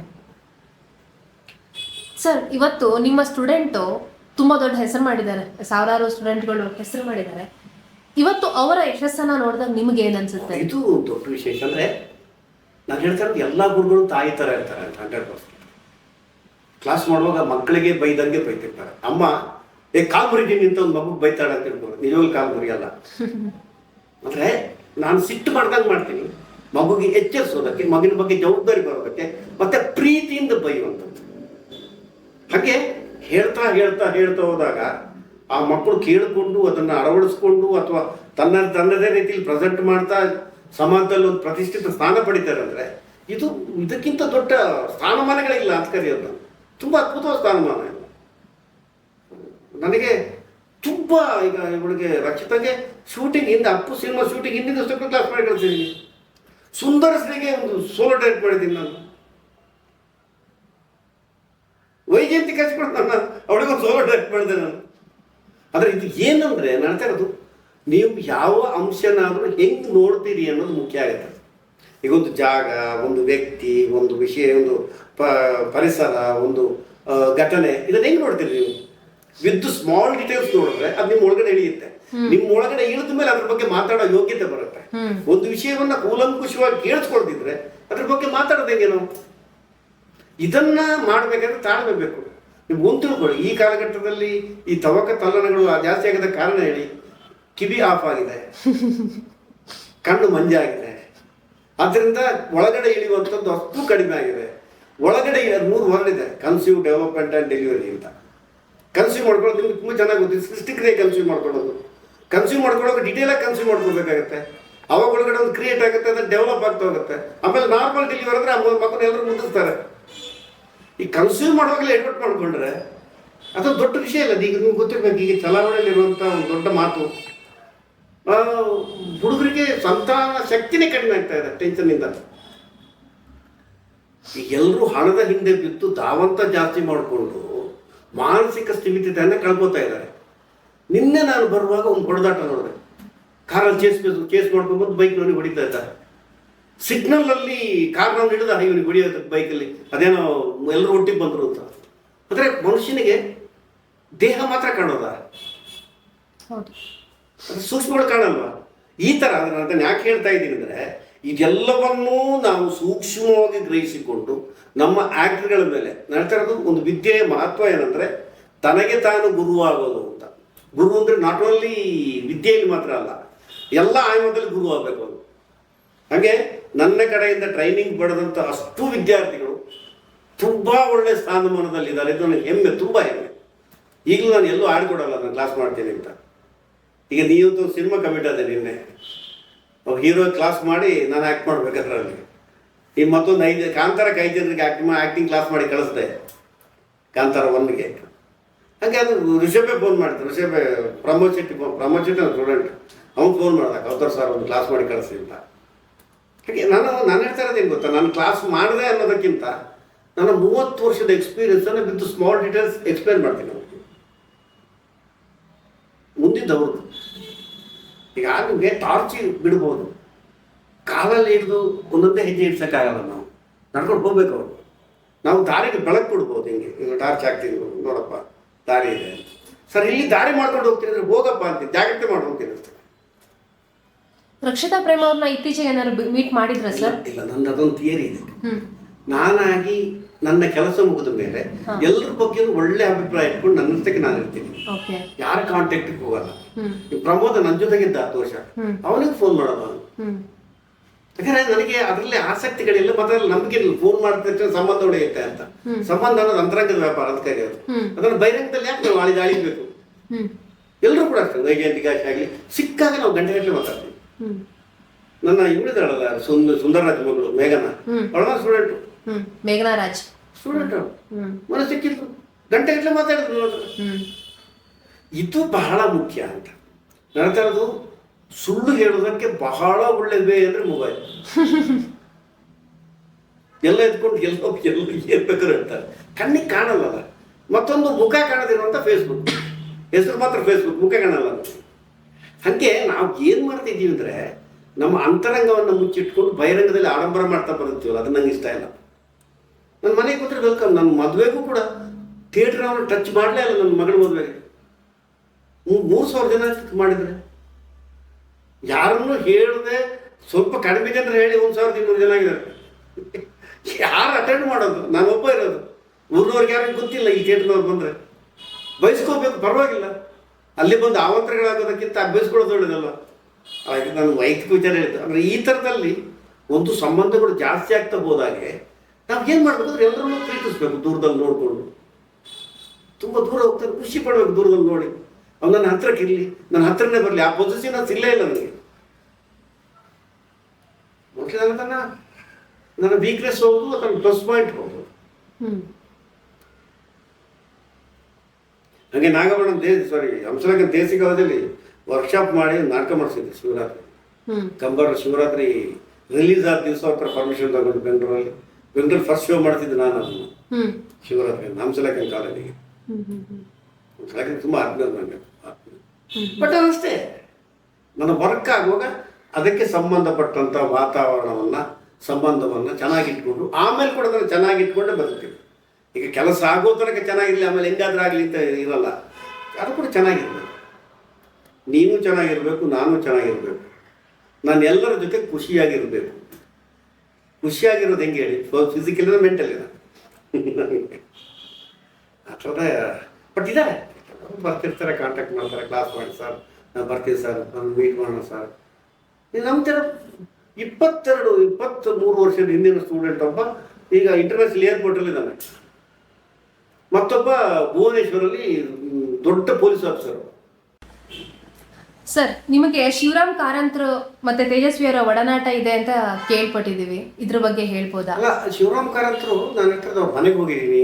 ಸರ್, ಇವತ್ತು ನಿಮ್ಮ ಸ್ಟೂಡೆಂಟು ತುಂಬ ದೊಡ್ಡ ಹೆಸರು ಮಾಡಿದ್ದಾರೆ, 1000 ಸ್ಟೂಡೆಂಟ್ಗಳು ಹೆಸರು ಮಾಡಿದ್ದಾರೆ. ಇವತ್ತು ಅವರ ಯಶಸ್ಸನ್ನು ನೋಡಿದಾಗ ನಿಮ್ಗೆ ಏನು ಅನ್ಸುತ್ತೆ? ಇದು ದೊಡ್ಡ ವಿಶೇಷ. ಅಂದರೆ ನಾನು ಹೇಳ್ತಾ ಇರೋದು, ಎಲ್ಲ ಗುರುಗಳು ತಾಯಿ ಥರ ಇರ್ತಾರೆ ಅಂತ 100%. ಕ್ಲಾಸ್ ಮಾಡುವಾಗ ಮಕ್ಕಳಿಗೆ ಬೈದಂಗೆ ಬೈತಿರ್ತಾರೆ. ಅಮ್ಮ ಕಾಲು ಮುರಿದೀನಿ ಅಂತ ಒಂದು ಮಗುಗೆ ಬೈತಾಳೆ ಅಂತ ತಿಳ್ಕೊಂಡು, ನಿಜವಾಗ್ಲೂ ಕಾಲು ಮುರಿಯಲ್ಲ. ಅಂದರೆ ನಾನು ಸಿಟ್ಟು ಮಾಡ್ದಂಗೆ ಮಾಡ್ತೀನಿ, ಮಗುಗೆ ಎಚ್ಚರಿಸೋದಕ್ಕೆ, ಮಗಿನ ಬಗ್ಗೆ ಜವಾಬ್ದಾರಿ ಬರೋದಕ್ಕೆ ಮತ್ತೆ ಪ್ರೀತಿಯಿಂದ ಬೈಯುವಂಥದ್ದು. ಹಾಗೆ ಹೇಳ್ತಾ ಹೇಳ್ತಾ ಹೇಳ್ತಾ ಹೋದಾಗ ಆ ಮಕ್ಕಳು ಕೇಳಿಕೊಂಡು ಅದನ್ನು ಅಳವಡಿಸ್ಕೊಂಡು ಅಥವಾ ತನ್ನದೇ ರೀತಿಯಲ್ಲಿ ಪ್ರೆಸೆಂಟ್ ಮಾಡ್ತಾ ಸಮಾಜದಲ್ಲಿ ಒಂದು ಪ್ರತಿಷ್ಠಿತ ಸ್ಥಾನ ಪಡಿತಾರೆ ಅಂದರೆ ಇದಕ್ಕಿಂತ ದೊಡ್ಡ ಸ್ಥಾನಮಾನಗಳಿಲ್ಲ ಅಂತ ಕರೆಯೋದು. ತುಂಬ ಅದ್ಭುತವಾದ ಸ್ಥಾನಮಾನ ಇಲ್ಲ. ನನಗೆ ತುಂಬ ಈಗ ಇವಳಿಗೆ ರಕ್ಷಿತಾಗೆ ಶೂಟಿಂಗ್ ಹಿಂದೆ ಅಪ್ಪು ಸಿನಿಮಾ ಶೂಟಿಂಗ್ ಹಿಂದಿನ ಕ್ಲಾಸ್ ಮಾಡಿ ಕಳಿಸಿದ್ದೀನಿ. ಸುಂದರಶ್ರೀಗೆ ಒಂದು ಸೋಲೋ ಡೈರೆಕ್ಟ್ ಮಾಡಿದ್ದೀನಿ ನಾನು. ವೈಜಯಂತಿ ಕಳಿಸ್ಕೊಂಡು ನಾನು ಅವಳಿಗೊಂದು ಸೋಲೋ ಡೈರೆಕ್ಟ್ ಮಾಡಿದೆ ನಾನು. ಆದರೆ ಇದು ಏನಂದರೆ ನಡ್ತಾ ಇರೋದು, ನೀವು ಯಾವ ಅಂಶನಾದರೂ ಹೆಂಗೆ ನೋಡ್ತೀರಿ ಅನ್ನೋದು ಮುಖ್ಯ ಆಗುತ್ತೆ. ಈಗ ಒಂದು ಜಾಗ, ಒಂದು ವ್ಯಕ್ತಿ, ಒಂದು ವಿಷಯ, ಒಂದು ಪರಿಸರ, ಒಂದು ಘಟನೆ, ಇದನ್ನ ಹೆಂಗೆ ನೋಡ್ತೀರಿ ನೀವು? ವಿತ್ ಸ್ಮಾಲ್ ಡೀಟೇಲ್ಸ್ ನೋಡಿದ್ರೆ ಅದು ನಿಮ್ಮ ಒಳಗಡೆ ಇಳಿಯುತ್ತೆ. ನಿಮ್ಮ ಒಳಗಡೆ ಇಳಿದ ಮೇಲೆ ಅದ್ರ ಬಗ್ಗೆ ಮಾತಾಡೋ ಯೋಗ್ಯತೆ ಬರುತ್ತೆ. ಒಂದು ವಿಷಯವನ್ನ ಕೂಲಂಕುಷವಾಗಿ ಕೇಳಿಸ್ಕೊಳ್ತಿದ್ರೆ ಅದ್ರ ಬಗ್ಗೆ ಮಾತಾಡೋದು ಹೆಂಗೆ ನಾವು? ಇದನ್ನ ಮಾಡಬೇಕಾದ್ರೆ ತಾಳ್ಮೆ ಬೇಕು. ನೀವು ಒಂದು ತಿಳ್ಕೊಳ್ಳಿ, ಈ ಕಾಲಘಟ್ಟದಲ್ಲಿ ಈ ತವಕ ತಲ್ಲಣಗಳು ಜಾಸ್ತಿ ಆಗದ ಕಾರಣ ಹೇಳಿ, ಕಿವಿ ಆಫ್ ಆಗಿದೆ, ಕಣ್ಣು ಮಂಜಾಗಿದೆ, ಅದರಿಂದ ಒಳಗಡೆ ಇಳಿಯುವಂಥದ್ದು ಅಷ್ಟು ಕಡಿಮೆ ಆಗಿದೆ. ಒಳಗಡೆ 3 ವರ್ಡ್ ಇದೆ: ಕನ್ಸ್ಯೂಮ್, ಡೆವಲಪ್ಮೆಂಟ್ ಆ್ಯಂಡ್ ಡೆಲಿವರಿ ಅಂತ. ಕನ್ಸ್ಯೂಮ್ ಮಾಡ್ಕೊಳ್ಳೋದು ನಿಮ್ಗೆ ತುಂಬ ಚೆನ್ನಾಗಿ ಗೊತ್ತಿದೆ. ಸೃಷ್ಟಿಕ್ರಿಯೆ ಕನ್ಸ್ಯೂಮ್ ಮಾಡ್ಕೊಳ್ಳೋದು, ಕನ್ಸ್ಯೂಮ್ ಮಾಡ್ಕೊಳ್ಳೋಕೆ ಡೀಟೇಲಾಗಿ ಕನ್ಸ್ಯೂಮ್ ಮಾಡ್ಕೊಳ್ಬೇಕಾಗತ್ತೆ. ಅವಾಗ ಒಳಗಡೆ ಒಂದು ಕ್ರಿಯೇಟ್ ಆಗುತ್ತೆ, ಅದು ಡೆವಲಪ್ ಆಗ್ತಾ ಹೋಗುತ್ತೆ. ಆಮೇಲೆ ನಾರ್ಮಲ್ ಡೆಲಿವರಿ ಅಂದರೆ ಆ ಮಕ್ಕಳು ಎಲ್ಲರೂ ಮುಂದಿಸ್ತಾರೆ. ಈ ಕನ್ಸ್ಯೂಮ್ ಮಾಡುವಾಗಲೇ ಎಡ್ವರ್ಟ್ ಮಾಡ್ಕೊಂಡ್ರೆ ಅದೊಂದು ದೊಡ್ಡ ವಿಷಯ ಇಲ್ಲ. ಈಗ ನಿಮ್ಗೆ ಗೊತ್ತಿರ್ಬೇಕು, ಈಗ ಚಲಾವಣೆಯಲ್ಲಿರುವಂಥ ಒಂದು ದೊಡ್ಡ ಮಾತು, ಹುಡುಗರಿಗೆ ಸಂತಾನ ಶಕ್ತಿನೇ ಕಡಿಮೆ ಆಗ್ತಾ ಇದೆ ಟೆನ್ಷನ್ನಿಂದ. ಈಗ ಎಲ್ಲರೂ ಹಣದ ಹಿಂದೆ ಬಿದ್ದು ಧಾವಂತ ಜಾಸ್ತಿ ಮಾಡಿಕೊಂಡು ಮಾನಸಿಕ ಸ್ಥಿಮಿತತೆಯನ್ನು ಕಳ್ಕೊತಾ ಇದ್ದಾರೆ. ನಿನ್ನೆ ನಾನು ಬರುವಾಗ ಒಂದು ಹೊಡೆದಾಟ ನೋಡಿದೆ. ಕಾರಲ್ಲಿ ಚೇಸ್ ಮಾಡ್ಕೊಂಡ್ಬಂದು ಬೈಕ್ನವನಿಗೆ ಹೊಡಿತಾ ಇದ್ದಾರೆ. ಸಿಗ್ನಲಲ್ಲಿ ಕಾರ್ನವ್ನು ಹಿಡಿದ ಇವನಿಗೆ ಹೊಡಿಯೋದು ಬೈಕಲ್ಲಿ, ಅದೇನೋ ಎಲ್ಲರೂ ಒಟ್ಟಿಗೆ ಬಂದರು ಅಂತ. ಅಂದರೆ ಮನುಷ್ಯನಿಗೆ ದೇಹ ಮಾತ್ರ ಕಾಣೋದ, ಅದು ಸೂಕ್ಷ್ಮಗಳು ಕಾಣಲ್ವಾ? ಈ ಥರ ಅದನ್ನು ಯಾಕೆ ಹೇಳ್ತಾ ಇದ್ದೀನಿ ಅಂದರೆ, ಇದೆಲ್ಲವನ್ನೂ ನಾವು ಸೂಕ್ಷ್ಮವಾಗಿ ಗ್ರಹಿಸಿಕೊಂಡು ನಮ್ಮ ಆ್ಯಕ್ಟ್ಗಳ ಮೇಲೆ ನಡ್ತಾ ಇರೋದು ಒಂದು ವಿದ್ಯೆಯ ಮಹತ್ವ ಏನಂದರೆ ತನಗೆ ತಾನು ಗುರುವಾಗೋದು ಅಂತ. ಗುರು ಅಂದರೆ ನಾಟ್ ಓನ್ಲಿ ವಿದ್ಯೆಯಲ್ಲಿ ಮಾತ್ರ ಅಲ್ಲ, ಎಲ್ಲ ಆಯಾಮದಲ್ಲಿ ಗುರು ಆಗಬೇಕು ಅದು. ಹಾಗೆ ನನ್ನ ಕಡೆಯಿಂದ ಟ್ರೈನಿಂಗ್ ಪಡೆದಂಥ ಅಷ್ಟು ವಿದ್ಯಾರ್ಥಿಗಳು ತುಂಬ ಒಳ್ಳೆಯ ಸ್ಥಾನಮಾನದಲ್ಲಿದ್ದಾರೆ. ಇದು ನನಗೆ ಹೆಮ್ಮೆ, ತುಂಬ ಹೆಮ್ಮೆ. ಈಗಲೂ ನಾನು ಎಲ್ಲೂ ಆಡ್ಕೊಡಲ್ಲ ನಾನು ಕ್ಲಾಸ್ ಮಾಡ್ತೀನಿ ಅಂತ. ಈಗ ನೀವಂತೂ ಸಿನಿಮಾ ಕಮಿಟ್ ಅದೇ, ನಿನ್ನೆ ಹೀರೋ ಕ್ಲಾಸ್ ಮಾಡಿ ನಾನು ಆ್ಯಕ್ಟ್ ಮಾಡ್ಬೇಕಾದ್ರಲ್ಲಿ ಈಗ ಮತ್ತೊಂದು 5 ಕಾಂತಾರಕ್ಕೆ 5 ಜನರಿಗೆ ಆ್ಯಕ್ಟಿಂಗ್ ಕ್ಲಾಸ್ ಮಾಡಿ ಕಳಿಸ್ದೆ, ಕಾಂತಾರ 1ಗೆ. ಹಾಗೆ ಅದು ಋಷಭೆ ಫೋನ್ ಮಾಡ್ತಾರೆ. ಋಷಭೆ ಪ್ರಮೋದ್ ಶೆಟ್ಟಿ ನನ್ನ ಸ್ಟೂಡೆಂಟ್, ಅವ್ನು ಫೋನ್ ಮಾಡ್ದಾಗ ಅವತಾರ್ ಸರ್ ಒಂದು ಕ್ಲಾಸ್ ಮಾಡಿ ಕಳಿಸಿ ಅಂತ. ಹಾಗೆ ನಾನು ಹೇಳ್ತಾ ಇರೋದು ಏನು ಗೊತ್ತಾ, ನಾನು ಕ್ಲಾಸ್ ಮಾಡಿದೆ ಅನ್ನೋದಕ್ಕಿಂತ ನನ್ನ 30 ವರ್ಷದ ಎಕ್ಸ್ಪೀರಿಯನ್ಸನ್ನು ವಿತ್ ಸ್ಮಾಲ್ ಡೀಟೇಲ್ಸ್ ಎಕ್ಸ್ಪ್ಲೇನ್ ಮಾಡ್ತೀನಿ ಅವ್ರಿಗೆ. ಮುಂದಿದ್ದವ್ರದ್ದು ಈಗ ನಿಮಗೆ ಟಾರ್ಚ್ ಬಿಡ್ಬೋದು, ಕಾಲಲ್ಲಿ ಹಿಡಿದು ಒಂದೊಂದೇ ಹೆಜ್ಜೆ ಇಡ್ಸೋಕ್ಕಾಗಲ್ಲ. ನಾವು ನಡ್ಕೊಂಡು ಹೋಗ್ಬೇಕು. ಅವರು ನಾವು ದಾರಿಗೆ ಬೆಳಕು ಕೊಡ್ಬೋದು. ಹಿಂಗೆ ಟಾರ್ಚ್ ಹಾಕ್ತೀನಿ, ನೋಡಪ್ಪ ದಾರಿ ಇದೆ ಸರ್, ಇಲ್ಲಿ ದಾರಿ ಮಾಡ್ಕೊಂಡು ಹೋಗ್ತೀನಿ ಅಂದರೆ ಹೋಗಪ್ಪ ಅಂತೀನಿ, ಜಾಗ್ರತೆ ಮಾಡಿ ಹೋಗ್ತೀನಿ ಅಷ್ಟೇ. ರಕ್ಷಿತಾ ಪ್ರೇಮ ಅವ್ರನ್ನ ಇತ್ತೀಚೆಗೆ ಏನಾದ್ರು ಮೀಟ್ ಮಾಡಿದ್ರ ಸರ್? ಇಲ್ಲ, ನನ್ನ ಅದೊಂದು ಥಿಯರಿ ಇದೆ. ನಾನಾಗಿ ನನ್ನ ಕೆಲಸ ಮುಗಿದ ಮೇಲೆ ಎಲ್ಲರ ಬಗ್ಗೆ ಒಳ್ಳೆ ಅಭಿಪ್ರಾಯ ಇಟ್ಕೊಂಡು ನನ್ನಷ್ಟಕ್ಕೆ ನಾನು ಇರ್ತೀನಿ. ಯಾರ ಕಾಂಟ್ಯಾಕ್ಟ್ಗೆ ಹೋಗಲ್ಲ. ಪ್ರಮೋದ ನನ್ನ ಜೊತೆಗಿದ್ದ 10 ವರ್ಷ, ಅವನಿಗೆ ಫೋನ್ ಮಾಡೋದು ಅವನು. ಯಾಕಂದ್ರೆ ನನಗೆ ಅದರಲ್ಲಿ ಆಸಕ್ತಿಗಳಿಲ್ಲ, ಮತ್ತೆ ಅದ್ರಲ್ಲಿ ನಂಬಿಕೆ ಇಲ್ಲ. ಫೋನ್ ಮಾಡಿದ ಸಂಬಂಧ ಹೊಡೆಯುತ್ತೆ ಅಂತ. ಸಂಬಂಧ ಅನ್ನೋದು ಅಂತರಂಗದ ವ್ಯಾಪಾರ ಅಂತ ಕರೆಯೋದು. ಅದನ್ನು ಬಹಿರಂಗದಲ್ಲಿ ಯಾಕೆ ನಾವು ಅಳಿಬೇಕು? ಎಲ್ಲರೂ ಕೂಡ ಅಷ್ಟೇ, ವೈಜಯಂತಿಗಾಶಿ ಆಗಲಿ ಸಿಕ್ಕಾಗ ನಾವು ಗಂಟೆ ಮಾತಾಡ್ತೀವಿ. ನನ್ನ ಇವಳಿದಾಳಲ್ಲ ಸುಂದರರಾಜ್ ಮಗಳು ಮೇಘನಾ, ಅವಳ ಸ್ಟೂಡೆಂಟು, ಮೇಘನಾ ರಾಜ್ ಸ್ಟೂಡೆಂಟ್. ಮನೆ ಸಿಕ್ಕಿದ್ರು, ಗಂಟೆ ಮಾತಾಡಿದ್ರು. ಇದು ಬಹಳ ಮುಖ್ಯ ಅಂತ ನಡ್ತಾ ಇರೋದು. ಸುಳ್ಳು ಹೇಳೋದಕ್ಕೆ ಬಹಳ ಒಳ್ಳೆ ವೇ ಅಂದರೆ ಮೊಬೈಲ್. ಎಲ್ಲ ಎತ್ಕೊಂಡು ಎಲ್ಲೋ ಏನ್ ಬೇಕಾದ್ರೆ ಹೇಳ್ತಾರೆ, ಕಣ್ಣಿಗೆ ಕಾಣಲ್ಲ. ಮತ್ತೊಂದು ಮುಖ ಕಾಣದಿರುವಂಥ ಫೇಸ್ಬುಕ್, ಹೆಸರು ಮಾತ್ರ ಫೇಸ್ಬುಕ್, ಮುಖ ಕಾಣಲ್ಲ. ಹಾಗೆ ನಾವು ಏನು ಮಾಡ್ತಿದ್ದೀವಿ ಅಂದರೆ ನಮ್ಮ ಅಂತರಂಗವನ್ನು ಮುಚ್ಚಿಟ್ಕೊಂಡು ಬಹಿರಂಗದಲ್ಲಿ ಆಡಂಬರ ಮಾಡ್ತಾ ಬರುತ್ತೀವಲ್ಲ, ಅದು ನಂಗೆ ಇಷ್ಟ ಇಲ್ಲ. ನನ್ನ ಮನೆಗೆ ಕೂತ್ರೆ ವೆಲ್ಕಮ್. ನನ್ನ ಮದುವೆಗೂ ಕೂಡ ಥಿಯೇಟ್ರ್ ಅವನು ಟಚ್ ಮಾಡಲೇ ಇಲ್ಲ. ನನ್ನ ಮಗಳ ಮದುವೆಗೆ 3,000 ಜನ ಮಾಡಿದರೆ, ಯಾರನ್ನು ಹೇಳಿದೆ ಸ್ವಲ್ಪ ಕಡಿಮೆ ಜನರು ಹೇಳಿ 1,200 ಜನ ಆಗಿದ್ದಾರೆ. ಯಾರು ಅಟೆಂಡ್ ಮಾಡೋದು? ನಾನು ಒಬ್ಬ ಇರೋದು. ಊರಿನವ್ರಿಗೆ ಯಾರಿಗೂ ಗೊತ್ತಿಲ್ಲ ಈ ಥಿಯೇಟ್ರ್ನವ್ರು ಬಂದರೆ. ಬಯಸ್ಕೋಬೇಕು, ಪರವಾಗಿಲ್ಲ. ಅಲ್ಲಿ ಬಂದು ಆಮಂತ್ರಣಗಳಾಗೋದಕ್ಕಿಂತ ಬಯಸ್ಕೊಳ್ಳೋದು ಒಳ್ಳೆಯದಲ್ಲ. ಹಾಗೆ ನಾನು ವೈಯಕ್ತಿಕ ವಿಚಾರ ಹೇಳಿದ್ದು ಅಂದರೆ ಈ ಥರದಲ್ಲಿ ಒಂದು ಸಂಬಂಧಗಳು ಜಾಸ್ತಿ ಆಗ್ತಾ ಹೋದಾಗೆ ನಾವು ಏನು ಮಾಡ್ಬೇಕಂದ್ರೆ ಎಲ್ಲರನ್ನೂ ಪ್ರೀತಿಸ್ಬೇಕು, ದೂರದಲ್ಲಿ ನೋಡಿಕೊಂಡು. ತುಂಬ ದೂರ ಹೋಗ್ತಾರೆ, ಖುಷಿ ಪಡ್ಬೇಕು ದೂರದಲ್ಲಿ ನೋಡಿ. ಅವ್ನು ನನ್ನ ಹತ್ರಕ್ಕೆ ಇರಲಿ, ನನ್ನ ಹತ್ರನೇ ಬರಲಿ. ಆ ಪೊಸಿಷನ್ ಅದು ಸಿಲ್ಲೇ ಇಲ್ಲ ನನಗೆ. ಮೋಸ್ಟ್ಲಿ ನನ್ನ ವೀಕ್ನೆಸ್ ಹೋಗುದು, ನನ್ನ ಪ್ಲಸ್ ಪಾಯಿಂಟ್ ಹೋಗುದು. ಹಾಗೆ ನಾಗವರ್ಣ ಹಂಸಲೇಖ ದೇಸಿಕಾಲದಲ್ಲಿ ವರ್ಕ್ಶಾಪ್ ಮಾಡಿ ನಾಟಕ ಮಾಡಿಸಿದ್ದೆ ಶಿವರಾತ್ರಿ. ಕಂಬಾರ ಶಿವರಾತ್ರಿ ರಿಲೀಸ್ ಆದ ದಿವಸ ಅವ್ರ ಪರ್ಮಿಷನ್ ತಗೊಂಡು ಬೆಂಗಳೂರಲ್ಲಿ ಫಸ್ಟ್ ಶೋ ಮಾಡ್ತಿದ್ದೆ ನಾನು ಅದನ್ನು. ಶಿವರಾತ್ರಿ ಹಂಸಲೇಖನ ಕಾಲೇಜಿಗೆ ತುಂಬ ಆತ್ಮೀಯ ನನಗೆ. ಬಟ್ ಅದಷ್ಟೇ, ನನ್ನ ವರ್ಕ್ ಆಗುವಾಗ ಅದಕ್ಕೆ ಸಂಬಂಧಪಟ್ಟಂಥ ವಾತಾವರಣವನ್ನು ಸಂಬಂಧವನ್ನು ಚೆನ್ನಾಗಿಟ್ಕೊಂಡು ಆಮೇಲೆ ಕೂಡ ಅದನ್ನು ಚೆನ್ನಾಗಿಟ್ಕೊಂಡೇ ಬದುಕ್ತೀವಿ. ಈಗ ಕೆಲಸ ಆಗೋ ತನಕ ಚೆನ್ನಾಗಿರಲಿ, ಆಮೇಲೆ ಹೆಂಗಾದ್ರೂ ಆಗಲಿ ಅಂತ ಇರಲ್ಲ. ಅದು ಕೂಡ ಚೆನ್ನಾಗಿರ್ಬೇಕು. ನೀನು ಚೆನ್ನಾಗಿರ್ಬೇಕು, ನಾನು ಚೆನ್ನಾಗಿರ್ಬೇಕು. ನಾನು ಎಲ್ಲರ ಜೊತೆ ಖುಷಿಯಾಗಿರಬೇಕು. ಖುಷಿಯಾಗಿರೋದು ಹೆಂಗೆ ಹೇಳಿ? ಫಿಸಿಕಲ್ ಮೆಂಟಲ್ ಇಲ್ಲ ಅಥವಾ. ಬಟ್ ಇದ್ದಾರೆ, ಬರ್ತಿರ್ತಾರೆ, ಕಾಂಟ್ಯಾಕ್ಟ್ ಮಾಡ್ತಾರೆ, ಕ್ಲಾಸ್ ಮಾಡಿ ಸರ್ ನಾನು ಬರ್ತೀವಿ ಸರ್, ನಾನು ಮೀಟ್ ಮಾಡೋಣ ಸರ್. ನಮ್ಮ ಥರ 23 ವರ್ಷದ ಹಿಂದಿನ ಸ್ಟೂಡೆಂಟ್ ಒಬ್ಬ ಈಗ ಇಂಟರ್ನ್ಯಾಷನಲ್ ಏರ್ಪೋರ್ಟಲ್ಲಿ ಇದ್ದಾನೆ. ಮತ್ತೊಬ್ಬ ಭುವನೇಶ್ವರಲ್ಲಿ ದೊಡ್ಡ ಪೊಲೀಸ್ ಆಫೀಸರ್. ಸರ್, ನಿಮಗೆ ಶಿವರಾಮ್ ಕಾರಂತರು ಮತ್ತೆ ತೇಜಸ್ವಿಯವರ ಒಡನಾಟ ಇದೆ ಅಂತ ಕೇಳ್ಪಟ್ಟಿದ್ದೀವಿ, ಇದ್ರ ಬಗ್ಗೆ ಹೇಳ್ಬೋದಾ? ಅಲ್ಲ, ಶಿವರಾಮ್ ಕಾರಂತರು ನನ್ನ ಹತ್ರ ಅವ್ರ ಮನೆಗೆ ಹೋಗಿದ್ದೀನಿ.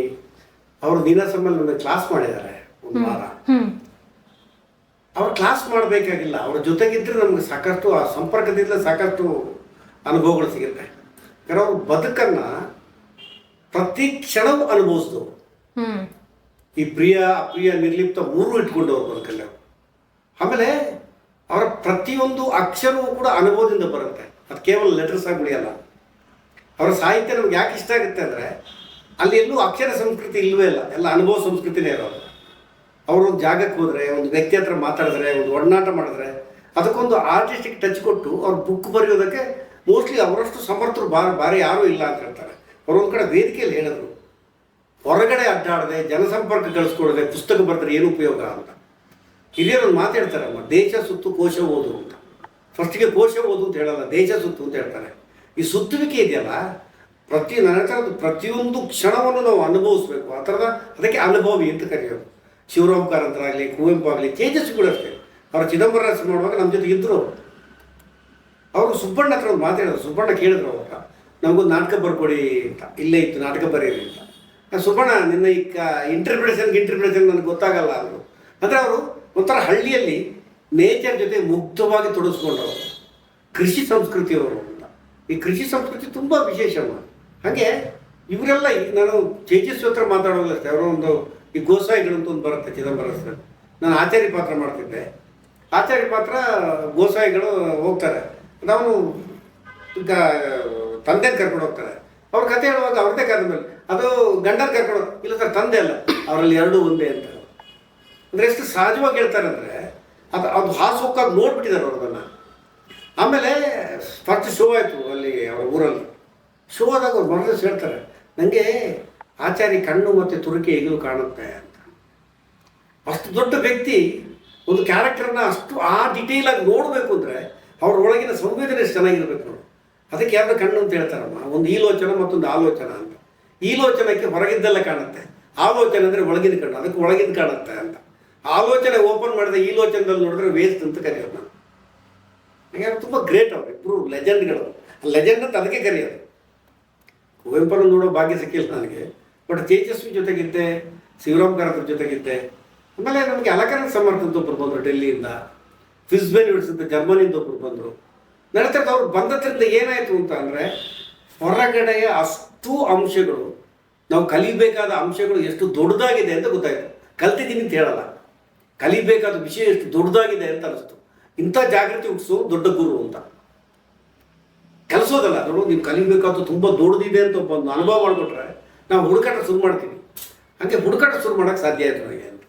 ಅವರು ನೀನಾಸಮ್ಮಲ್ಲಿ ನನ್ನ ಕ್ಲಾಸ್ ಮಾಡಿದ್ದಾರೆ ಒಂದು ವಾರ. ಅವ್ರು ಕ್ಲಾಸ್ ಮಾಡಬೇಕಾಗಿಲ್ಲ, ಅವ್ರ ಜೊತೆಗಿದ್ರೆ ನಮ್ಗೆ ಸಾಕಷ್ಟು ಆ ಸಂಪರ್ಕದಿಂದ ಸಾಕಷ್ಟು ಅನುಭವಗಳು ಸಿಗುತ್ತೆ. ಯಾಕಂದ್ರೆ ಅವ್ರ ಬದುಕನ್ನ ಪ್ರತಿ ಕ್ಷಣವೂ ಅನುಭವಿಸಿದವರು. ಈ ಪ್ರಿಯ ಅಪ್ರಿಯ ನಿರ್ಲಿಪ್ತ ಮೂರು ಇಟ್ಕೊಂಡವ್ರು ಬದುಕಲ್ಲ. ಆಮೇಲೆ ಅವರ ಪ್ರತಿಯೊಂದು ಅಕ್ಷರವೂ ಕೂಡ ಅನುಭವದಿಂದ ಬರುತ್ತೆ, ಅದು ಕೇವಲ ಲೆಟರ್ಸ್ ಆಗಿ ಉಳಿಯಲ್ಲ. ಅವರ ಸಾಹಿತ್ಯ ನಮ್ಗೆ ಯಾಕೆ ಇಷ್ಟ ಆಗುತ್ತೆ ಅಂದರೆ ಅಲ್ಲಿ ಎಲ್ಲೂ ಅಕ್ಷರ ಸಂಸ್ಕೃತಿ ಇಲ್ಲವೇ ಇಲ್ಲ, ಎಲ್ಲ ಅನುಭವ ಸಂಸ್ಕೃತಿನೇ ಇರೋದು. ಅವರೊಂದು ಜಾಗಕ್ಕೆ ಹೋದರೆ, ಒಂದು ವ್ಯಕ್ತಿ ಹತ್ರ ಮಾತಾಡಿದ್ರೆ, ಒಂದು ಒಡನಾಟ ಮಾಡಿದ್ರೆ ಅದಕ್ಕೊಂದು ಆರ್ಟಿಸ್ಟಿಕ್ ಟಚ್ ಕೊಟ್ಟು ಅವ್ರ ಬುಕ್ ಬರೆಯೋದಕ್ಕೆ ಮೋಸ್ಟ್ಲಿ ಅವರಷ್ಟು ಸಮರ್ಥರು ಬಾರಿ ಯಾರೂ ಇಲ್ಲ ಅಂತ ಹೇಳ್ತಾರೆ. ಅವರೊಂದು ಕಡೆ ವೇದಿಕೆಯಲ್ಲಿ ಹೇಳಿದ್ರು, ಹೊರಗಡೆ ಅಡ್ಡಾಡದೆ ಜನಸಂಪರ್ಕ ಗಳಿಸ್ಕೊಡದೆ ಪುಸ್ತಕ ಬರೆದ್ರೆ ಏನು ಉಪಯೋಗ ಅಂತ. ಹಿರಿಯರೊಂದು ಮಾತಾಡ್ತಾರಮ್ಮ, ದೇಶ ಸುತ್ತು ಕೋಶ ಓದು ಅಂತ. ಫಸ್ಟಿಗೆ ಕೋಶ ಓದು ಅಂತ ಹೇಳಲ್ಲ, ದೇಶ ಸುತ್ತು ಅಂತ ಹೇಳ್ತಾರೆ. ಈ ಸುತ್ತುವಿಕೆ ಇದೆಯಲ್ಲ, ನನ್ನ ಥರದ್ದು ಪ್ರತಿಯೊಂದು ಕ್ಷಣವನ್ನು ನಾವು ಅನುಭವಿಸ್ಬೇಕು. ಆ ಥರದ ಅದಕ್ಕೆ ಅನುಭವಿ ಅಂತ ಕರೆಯೋದು. ಶಿವರಾಮ್ ಕಾರಂತರಾಗಲಿ, ಕುವೆಂಪು ಆಗಲಿ, ತೇಜಸ್ವಿ ಕೂಡ ಅಷ್ಟೇ. ಅವರ ಚಿದಂಬರ ಮಾಡುವಾಗ ನಮ್ಮ ಜೊತೆಗೆ ಇದ್ದರು. ಅವರು ಸುಬ್ಬಣ್ಣ ಹತ್ರ ಒಂದು ಮಾತಾಡಿದ್ರು. ಸುಬ್ಬಣ್ಣ ಕೇಳಿದ್ರು ಅವಾಗ, ನಮಗೊಂದು ನಾಟಕ ಬರ್ಕೊಡಿ ಅಂತ. ಇಲ್ಲೇ ಇತ್ತು ನಾಟಕ ಬರೀರಿ ಅಂತ. ಸುಬ್ಬಣ್ಣ, ನಿನ್ನ ಈ ಇಂಟರ್ಪ್ರಿಟೇಷನ್ ನನಗೆ ಗೊತ್ತಾಗಲ್ಲ ಅಂದರು. ಅಂದರೆ ಅವರು ಒಂಥರ ಹಳ್ಳಿಯಲ್ಲಿ ನೇಚರ್ ಜೊತೆ ಮುಗ್ಧವಾಗಿ ತೊಡಗಿಸ್ಕೊಂಡ್ರು. ಕೃಷಿ ಸಂಸ್ಕೃತಿಯವರು ಅಂತ. ಈ ಕೃಷಿ ಸಂಸ್ಕೃತಿ ತುಂಬ ವಿಶೇಷ. ಹಾಗೆ ಇವರೆಲ್ಲ ನಾನು ತೇಜಸ್ವಿ ಹತ್ರ ಮಾತಾಡೋಲ್ಲ ಅಷ್ಟೇ. ಅವರ ಒಂದು ಈ ಗೋಸಾಯಿಗಳು ಅಂತ ಒಂದು ಬರುತ್ತೆ ಚಿದಂಬರ. ನಾನು ಆಚಾರ್ಯ ಪಾತ್ರ ಮಾಡ್ತಿದ್ದೆ. ಆಚಾರ್ಯ ಪಾತ್ರ ಗೋಸಾಯಿಗಳು ಹೋಗ್ತಾರೆ, ನಾವು ಈಗ ತಂದೆನ ಕರ್ಕೊಂಡು ಹೋಗ್ತಾರೆ. ಅವ್ರ ಕತೆ ಹೇಳುವಾಗ ಅವ್ರದ್ದೇ ಕದ ಮೇಲೆ ಅದು ಗಂಡನ ಕರ್ಕೊಂಡು ಇಲ್ಲ ಸರ್, ತಂದೆ ಅಲ್ಲ, ಅವರಲ್ಲಿ ಎರಡೂ ಒಂದೇ ಅಂತ. ಅಂದರೆ ಎಷ್ಟು ಸಹಜವಾಗಿ ಹೇಳ್ತಾರೆ ಅಂದರೆ ಅದು ಹಾಸೋಕ್ಕಾಗಿ ನೋಡ್ಬಿಟ್ಟಿದ್ದಾರೆ ಅವರು ಅದನ್ನು. ಆಮೇಲೆ ಫಸ್ಟ್ ಶೋ ಆಯಿತು ಅಲ್ಲಿ ಅವರ ಊರಲ್ಲಿ. ಶೋ ಆದಾಗ ಅವ್ರು ಮನಸ್ಸು ಹೇಳ್ತಾರೆ, ನನಗೆ ಆಚಾರ್ಯ ಕಣ್ಣು ಮತ್ತು ತುರುಕಿ ಈಗಲೂ ಕಾಣುತ್ತೆ ಅಂತ. ಅಷ್ಟು ದೊಡ್ಡ ವ್ಯಕ್ತಿ ಒಂದು ಕ್ಯಾರೆಕ್ಟರ್ನ ಅಷ್ಟು ಆ ಡಿಟೇಲಾಗಿ ನೋಡಬೇಕು ಅಂದರೆ ಅವ್ರ ಒಳಗಿನ ಸಂವೇದನೆ ಎಷ್ಟು ಚೆನ್ನಾಗಿರ್ಬೇಕು ನೋಡಿ. ಅದಕ್ಕೆ ಯಾರು ಕಣ್ಣು ಅಂತ ಹೇಳ್ತಾರಮ್ಮ, ಒಂದು ಈ ಲೋಚನ ಮತ್ತೊಂದು ಆಲೋಚನ ಅಂತ. ಈ ಲೋಚನಕ್ಕೆ ಹೊರಗಿದ್ದೆಲ್ಲ ಕಾಣುತ್ತೆ, ಆಲೋಚನೆ ಅಂದರೆ ಒಳಗಿನ ಕಣ್ಣು, ಅದಕ್ಕೆ ಒಳಗಿಂದ ಕಾಣುತ್ತೆ ಅಂತ. ಆಲೋಚನೆ ಓಪನ್ ಮಾಡಿದೆ ಈ ಲೋಚನದಲ್ಲಿ ನೋಡಿದ್ರೆ ವೇಸ್ಟ್ ಅಂತ ಕರೆಯೋದು ನಾನು. ಹಾಗೆ ತುಂಬ ಗ್ರೇಟ್ ಅವರು ಇಬ್ಬರು ಲೆಜೆಂಡ್ಗಳು. ಲೆಜೆಂಡ್ ಅಂತ ಅದಕ್ಕೆ ಕರೆಯೋದು. ಕುವೆಂಪುರನ್ನು ನೋಡೋ ಭಾಗ್ಯ ಸಿಕ್ಕಿಲ್ಲ ನನಗೆ. ಬಟ್ ತೇಜಸ್ವಿ ಜೊತೆಗಿದ್ದೆ, ಶಿವರಾಮ್ ಕಾರಂತರ ಜೊತೆಗಿದ್ದೆ. ಆಮೇಲೆ ನಮಗೆ ಅಲಂಕಾರ ಸಮರ್ಥ ಅಂತ ಒಬ್ಬರು ಬಂದರು ಡೆಲ್ಲಿಯಿಂದ, ಫಿಸ್ಬೆನ್ ಯೂನಿವರ್ಸಿಟಿ ಜರ್ಮನಿಯಿಂದ ಒಬ್ಬರು ಬಂದರು. ನಡೀತದೆ. ಅವ್ರು ಬಂದದ್ರಿಂದ ಏನಾಯಿತು ಅಂತ ಅಂದರೆ ಹೊರಗಡೆಯ ಅಷ್ಟು ಅಂಶಗಳು, ನಾವು ಕಲಿಬೇಕಾದ ಅಂಶಗಳು ಎಷ್ಟು ದೊಡ್ಡದಾಗಿದೆ ಅಂತ ಗೊತ್ತಾಯಿತು. ಕಲ್ತಿದ್ದೀನಿ ಅಂತ ಹೇಳಲ್ಲ, ಕಲಿಬೇಕಾದ ವಿಷಯ ಎಷ್ಟು ದೊಡ್ಡದಾಗಿದೆ ಅಂತ ಅನಿಸ್ತು. ಇಂಥ ಜಾಗೃತಿ ಹುಟ್ಟಿಸೋ ದೊಡ್ಡ ಗುರು ಅಂತ. ಕಲಿಸೋದಲ್ಲ, ನೋಡು ನೀವು ಕಲಿಬೇಕಾದ್ದು ತುಂಬ ದೊಡ್ಡದಿದೆ ಅಂತ ಒಂದು ಅನುಭವ ಮಾಡಿಕೊಟ್ರೆ ನಾವು ಹುಡುಕಾಟ ಶುರು ಮಾಡ್ತೀವಿ. ಹಾಗೆ ಹುಡುಕಾಟ ಶುರು ಮಾಡೋಕ್ಕೆ ಸಾಧ್ಯ ಆಯಿತು ನನಗೆ ಅಂತ.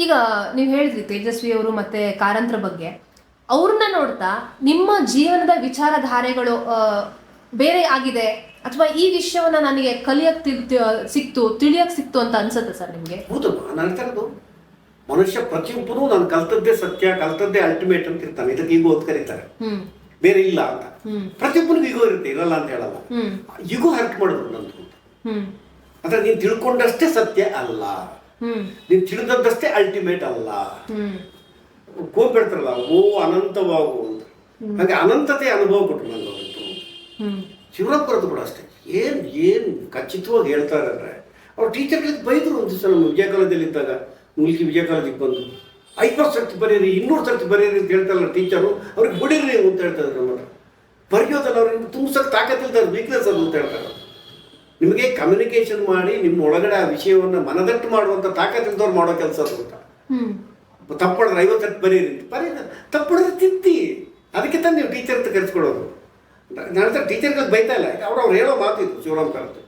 ಈಗ ನೀವು ಹೇಳಿದ್ರಿ ತೇಜಸ್ವಿ ಅವರು ಮತ್ತೆ ಕಾರಂತರ ಬಗ್ಗೆ. ಅವ್ರನ್ನ ನೋಡ್ತಾ ನಿಮ್ಮ ಜೀವನದ ವಿಚಾರಧಾರೆಗಳು ಬೇರೆ ಆಗಿದೆ, ಅಥವಾ ಈ ವಿಷಯವನ್ನ ನನಗೆ ಕಲಿಯಕ್ಕೆ ತಿಳಿಯಕ್ಕೆ ಸಿಕ್ತು ಅಂತ ಅನ್ಸುತ್ತೆ ಸರ್ ನಿಮಗೆ? ಹೌದು, ನಾನು ಹೇಳ್ತಾ ಮನುಷ್ಯ ಪ್ರತಿಯೊಬ್ಬರು ನಾನು ಕಲ್ತದ್ದೇ ಸತ್ಯ, ಕಲ್ತದ್ದೇ ಅಲ್ಟಿಮೇಟ್ ಅಂತ ಇರ್ತಾನೆ. ಇದಕ್ಕೆ ಈಗ ಓದ್ ಕರೀತಾರೆ. ಬೇರೆ ಇಲ್ಲ ಅಂತ. ಪ್ರತಿಯೊಬ್ಬನಿಗೂ ಈಗೋ ಇರುತ್ತೆ, ಇರಲ್ಲ ಅಂತ ಹೇಳಲ್ಲ. ಈಗೋ ಹರ್ಟ್ ಮಾಡಿದ್ರು ನಂದು. ಅಂದ್ರೆ ನೀನು ತಿಳ್ಕೊಂಡಷ್ಟೇ ಸತ್ಯ ಅಲ್ಲ, ನೀನು ತಿಳಿದದ್ದಷ್ಟೇ ಅಲ್ಟಿಮೇಟ್ ಅಲ್ಲ. ಕೋಪಿಡ್ತಾರಲ್ಲ, ಓ ಅನಂತವಾಗು ಅಂತ, ಹಾಗೆ ಅನಂತತೆ ಅನುಭವ ಕೊಟ್ಟರು ನಂಗೆ ಅವತ್ತು. ಶಿವರಾಮ್ಪುರದ್ದು ಕೂಡ ಅಷ್ಟೇ. ಏನು ಖಚಿತವಾಗಿ ಹೇಳ್ತಾರೆ ಅಂದರೆ, ಅವ್ರು ಟೀಚರ್ಗಳಿಗೆ ಬೈದರು ಒಂದು ದಿವಸ ನಮ್ಮ ವಿಜಯ ಕಾಲೇಜಲ್ಲಿ ಇದ್ದಾಗ, ಮುಲ್ಕಿ ವಿಜಯ ಕಾಲೇಜಿಗೆ ಬಂದು 50 ಸರ್ತಿ ಬರೀರಿ, 200 ಸರ್ತಿ ಬರೀರಿ ಅಂತ ಹೇಳ್ತಾರಲ್ಲ ಟೀಚರು, ಅವ್ರಿಗೆ ಬಿಡಿರಿ ನೀವು ಅಂತ ಹೇಳ್ತಾರೆ. ನಮ್ಮ ಬರೆಯೋದಲ್ಲ, ಅವ್ರಿಗೆ ತುಂಬಿಸೋಕೆ ತಾಕತ್ತಿಲ್ತಾರೆ, ವೀಕ್ನೆಸ್ ಅದು ಅಂತ ಹೇಳ್ತಾರೆ. ನಿಮಗೆ ಕಮ್ಯುನಿಕೇಷನ್ ಮಾಡಿ ನಿಮ್ಮ ಒಳಗಡೆ ಆ ವಿಷಯವನ್ನು ಮನದಟ್ಟು ಮಾಡುವಂಥ ತಾಕತ್ತಿಲ್ದವ್ರು ಮಾಡೋ ಕೆಲಸ ಅದು ಅಂತ. ತಪ್ಪಡಿದ್ರೆ 50 ಸರ್ತಿ ಬರೀರಿ, ತಪ್ಪಡಿದ್ರೆ ತಿದ್ದಿ, ಅದಕ್ಕೆ ತಾನು ನೀವು ಟೀಚರ್ ಅಂತ ಕರೆಸ್ಕೊಡೋದು. ನನ್ನ ಹತ್ರ ಟೀಚರ್ಗಳಿಗೆ ಬೈತಾ ಇಲ್ಲ, ಅವ್ರು ಹೇಳೋ ಮಾತಿತ್ತು ಶಿವರಾಮ್ ಕಾರತ್ತು.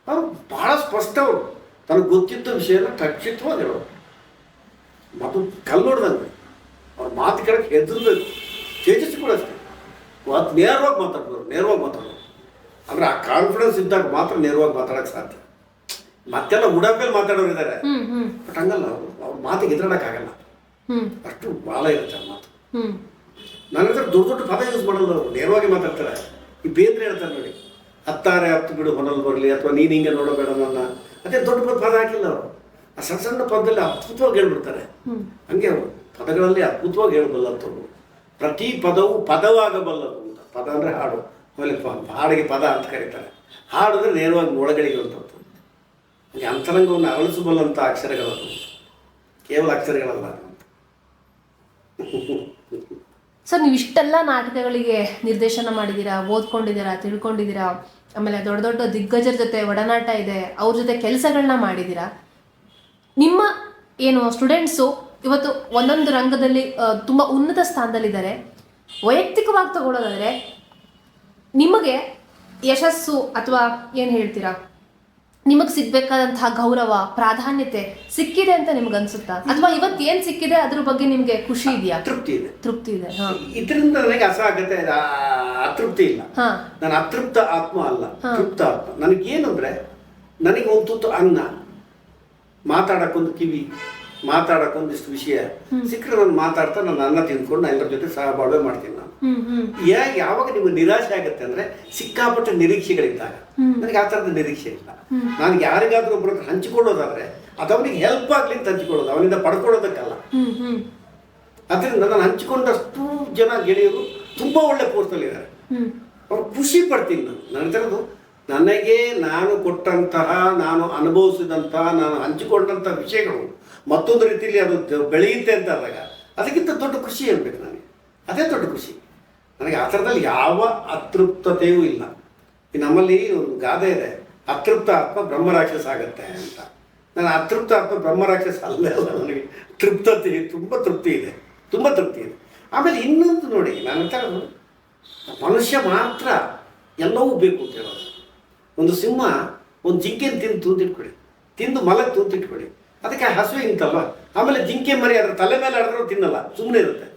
ಅವರು ಭಾಳ ಸ್ಪಷ್ಟ, ಅವರು ತನಗೆ ಗೊತ್ತಿದ್ದ ವಿಷಯನ ಖಚಿತವಾಗಿ ಹೇಳೋರು. ಮತ್ತು ಕಲ್ಲೊಡ್ದಂಗೆ ಅವ್ರ ಮಾತು ಕೇಳಕ್ಕೆ ಹೆದರ್ಬೇಕು. ತೇಜಸ್ವಿ ಕೂಡ ಅಷ್ಟೇ, ಅದು ನೇರವಾಗಿ ಮಾತಾಡೋರು. ಅಂದರೆ ಆ ಕಾನ್ಫಿಡೆನ್ಸ್ ಇದ್ದಾಗ ಮಾತ್ರ ನೇರವಾಗಿ ಮಾತಾಡೋಕ್ಕೆ ಸಾಧ್ಯ. ಮತ್ತೆಲ್ಲ ಉಡಾಪಲ್ಲಿ ಮಾತಾಡೋರು ಇದ್ದಾರೆ, ಬಟ್ ಹಂಗಲ್ಲ, ಅವ್ರ ಮಾತಿಗೆ ಎದುರಾಡೋಕ್ಕಾಗಲ್ಲ, ಅಷ್ಟು ಭಾಳ ಇರುತ್ತೆ ಆ ಮಾತು. ನನ್ನ ಹತ್ರ ದೊಡ್ಡ ಪದ ಯೂಸ್ ಮಾಡಲ್ಲ ಅವರು, ನೇರವಾಗಿ ಮಾತಾಡ್ತಾರೆ. ಈ ಬೇಂದ್ರೆ ಹೇಳ್ತಾರೆ ನೋಡಿ, ಹತ್ತಾರೆ ಹತ್ತು ಬಿಡು ಹೊನಲ್ ಬರಲಿ, ಅಥವಾ ನೀನು ಹಿಂಗೆ ನೋಡಬೇಡ ನನ್ನ, ಅದೇ ದೊಡ್ಡ ಪದ ಹಾಕಿಲ್ಲ ಅವರು. ಆ ಸಣ್ಣ ಸಣ್ಣ ಪದದಲ್ಲಿ ಅದ್ಭುತವಾಗಿ ಹೇಳ್ಬಿಡ್ತಾರೆ. ಹಂಗೆ ಅವರು ಪದಗಳಲ್ಲಿ ಅದ್ಭುತವಾಗಿ ಹೇಳಬಲ್ಲಂಥವ್ರು. ಪ್ರತಿ ಪದವು ಪದವಾಗಬಲ್ಲದು ಅಂತ. ಪದ ಅಂದರೆ ಹಾಡು, ಆಮೇಲೆ ಹಾಡಿಗೆ ಪದ ಅಂತ ಕರೀತಾರೆ. ಹಾಡಿದ್ರೆ ನೇರವಾಗಿ ಒಳಗಡೆಗೆ ಅಂತದ್ದು. ಹಾಗೆ ಅಂತರಂಗವನ್ನು ಅರಳಿಸಬಲ್ಲಂಥ ಅಕ್ಷರಗಳದು, ಕೇವಲ ಅಕ್ಷರಗಳಲ್ಲ ಅಂತ. ಸರ್, ನೀವು ಇಷ್ಟೆಲ್ಲ ನಾಟಕಗಳಿಗೆ ನಿರ್ದೇಶನ ಮಾಡಿದ್ದೀರಾ, ಓದ್ಕೊಂಡಿದ್ದೀರಾ, ತಿಳ್ಕೊಂಡಿದ್ದೀರಾ, ಆಮೇಲೆ ದೊಡ್ಡ ದೊಡ್ಡ ದಿಗ್ಗಜರ ಜೊತೆ ಒಡನಾಟ ಇದೆ, ಅವ್ರ ಜೊತೆ ಕೆಲಸಗಳನ್ನ ಮಾಡಿದ್ದೀರಾ. ನಿಮ್ಮ ಏನು ಸ್ಟೂಡೆಂಟ್ಸು ಇವತ್ತು ಒಂದೊಂದು ರಂಗದಲ್ಲಿ ತುಂಬ ಉನ್ನತ ಸ್ಥಾನದಲ್ಲಿದ್ದಾರೆ. ವೈಯಕ್ತಿಕವಾಗಿ ತಗೊಳ್ಳೋದಾದರೆ ನಿಮಗೆ ಯಶಸ್ಸು ಅಥವಾ ಏನು ಹೇಳ್ತೀರಾ, ನಿಮಗೆ ಸಿಗ್ಬೇಕಾದಂತಹ ಗೌರವ, ಪ್ರಾಧಾನ್ಯತೆ ಸಿಕ್ಕಿದೆ ಅಂತ ನಿಮ್ಗೆ ಅನ್ಸುತ್ತಾ? ಅಥವಾ ಇವತ್ತು ಏನು ಸಿಕ್ಕಿದೆ ಅದ್ರ ಬಗ್ಗೆ ನಿಮಗೆ ಖುಷಿ ಇದೆಯಾ? ತೃಪ್ತಿ ಇದೆ. ಇದರಿಂದ ನನಗೆ ಅಸಾಗತೆ, ಅತೃಪ್ತಿ ಇಲ್ಲ. ನಾನು ಅತೃಪ್ತ ಆತ್ಮ ಅಲ್ಲ, ತೃಪ್ತ ಆತ್ಮ. ನನಗೇನಂದ್ರೆ, ನನಗೆ ಒಂದು ತುತ್ತು ಅನ್ನ, ಮಾತಾಡಕ್ಕೊಂದು ಕಿವಿ, ಮಾತಾಡಕ್ಕೊಂದಿಷ್ಟು ವಿಷಯ ಸಿಕ್ಕರೆ ನಾನು ಮಾತಾಡ್ತಾ ನನ್ನ ಅನ್ನ ತಿಂದ್ಕೊಂಡು ನಾನು ಎಲ್ಲರ ಜೊತೆ ಸಹಬಾಳ್ವೆ ಮಾಡ್ತೀನಿ. ನಾನು ಯಾವಾಗ ನಿಮ್ಗೆ ನಿರಾಶೆ ಆಗುತ್ತೆ ಅಂದ್ರೆ, ಸಿಕ್ಕಾಪಟ್ಟೆ ನಿರೀಕ್ಷೆಗಳಿದ್ದಾಗ. ನನಗೆ ಆ ಥರದ ನಿರೀಕ್ಷೆ ಇಲ್ಲ. ನಾನು ಯಾರಿಗಾದ್ರೂ ಒಬ್ಬರ ಹಂಚಿಕೊಳ್ಳೋದಾದ್ರೆ ಅದು ಅವನಿಗೆ ಹೆಲ್ಪ್ ಆಗ್ಲಿ ಅಂತ ಹಂಚಿಕೊಳ್ಳೋದು, ಅವನಿಂದ ಪಡ್ಕೊಳ್ಳೋದಕ್ಕಲ್ಲ. ಅದರಿಂದ ನಾನು ಹಂಚಿಕೊಂಡಷ್ಟು ಜನ ಗೆಳೆಯರು ತುಂಬಾ ಒಳ್ಳೆ ಪೋಸ್ಟಲ್ಲಿದ್ದಾರೆ. ಅವ್ರು ಖುಷಿ ಪಡ್ತೀನಿ. ನನ್ನ ಥರದ್ದು ನನಗೆ ನಾನು ಕೊಟ್ಟಂತಹ, ನಾನು ಅನುಭವಿಸಿದಂತಹ, ನಾನು ಹಂಚಿಕೊಂಡಂತಹ ವಿಷಯಗಳು ಮತ್ತೊಂದು ರೀತಿಯಲ್ಲಿ ಅದು ಬೆಳೆಯುತ್ತೆ ಅಂತ ಆದಾಗ ಅದಕ್ಕಿಂತ ದೊಡ್ಡ ಖುಷಿ ಇರಬೇಕು ನನಗೆ. ಅದೇ ದೊಡ್ಡ ಖುಷಿ ನನಗೆ. ಆ ಥರದಲ್ಲಿ ಯಾವ ಅತೃಪ್ತತೆಯೂ ಇಲ್ಲ. ನಮ್ಮಲ್ಲಿ ಒಂದು ಗಾದೆ ಇದೆ, ಅತೃಪ್ತ ಆತ್ಮ ಬ್ರಹ್ಮರಾಕ್ಷಸ ಆಗತ್ತೆ ಅಂತ. ನಾನು ಅತೃಪ್ತ ಆತ್ಮ ಬ್ರಹ್ಮರಾಕ್ಷಸ ಅಲ್ಲೇ ಅಲ್ಲ. ನನಗೆ ತೃಪ್ತತೆ, ತುಂಬ ತೃಪ್ತಿ ಇದೆ. ಆಮೇಲೆ ಇನ್ನೊಂದು ನೋಡಿ, ನನ್ನ ಹತ್ರ ಮನುಷ್ಯ ಮಾತ್ರ ಎಲ್ಲವೂ ಬೇಕು ಅಂತ ಹೇಳೋದು. ಒಂದು ಸಿಂಹ ಒಂದು ಜಿಂಕೆನ ತಿಂದು ಮಲಕ್ಕೆ ತೂತಿಟ್ಕೊಳ್ಳಿ, ಅದಕ್ಕೆ ಹಸುವೆ ಇಂತಲ್ವ. ಆಮೇಲೆ ಜಿಂಕೆ ಮರಿ ಅದರ ತಲೆ ಮೇಲೆ ಆಡಿದ್ರೂ ತಿನ್ನಲ್ಲ, ಸುಮ್ಮನೆ ಇರುತ್ತೆ.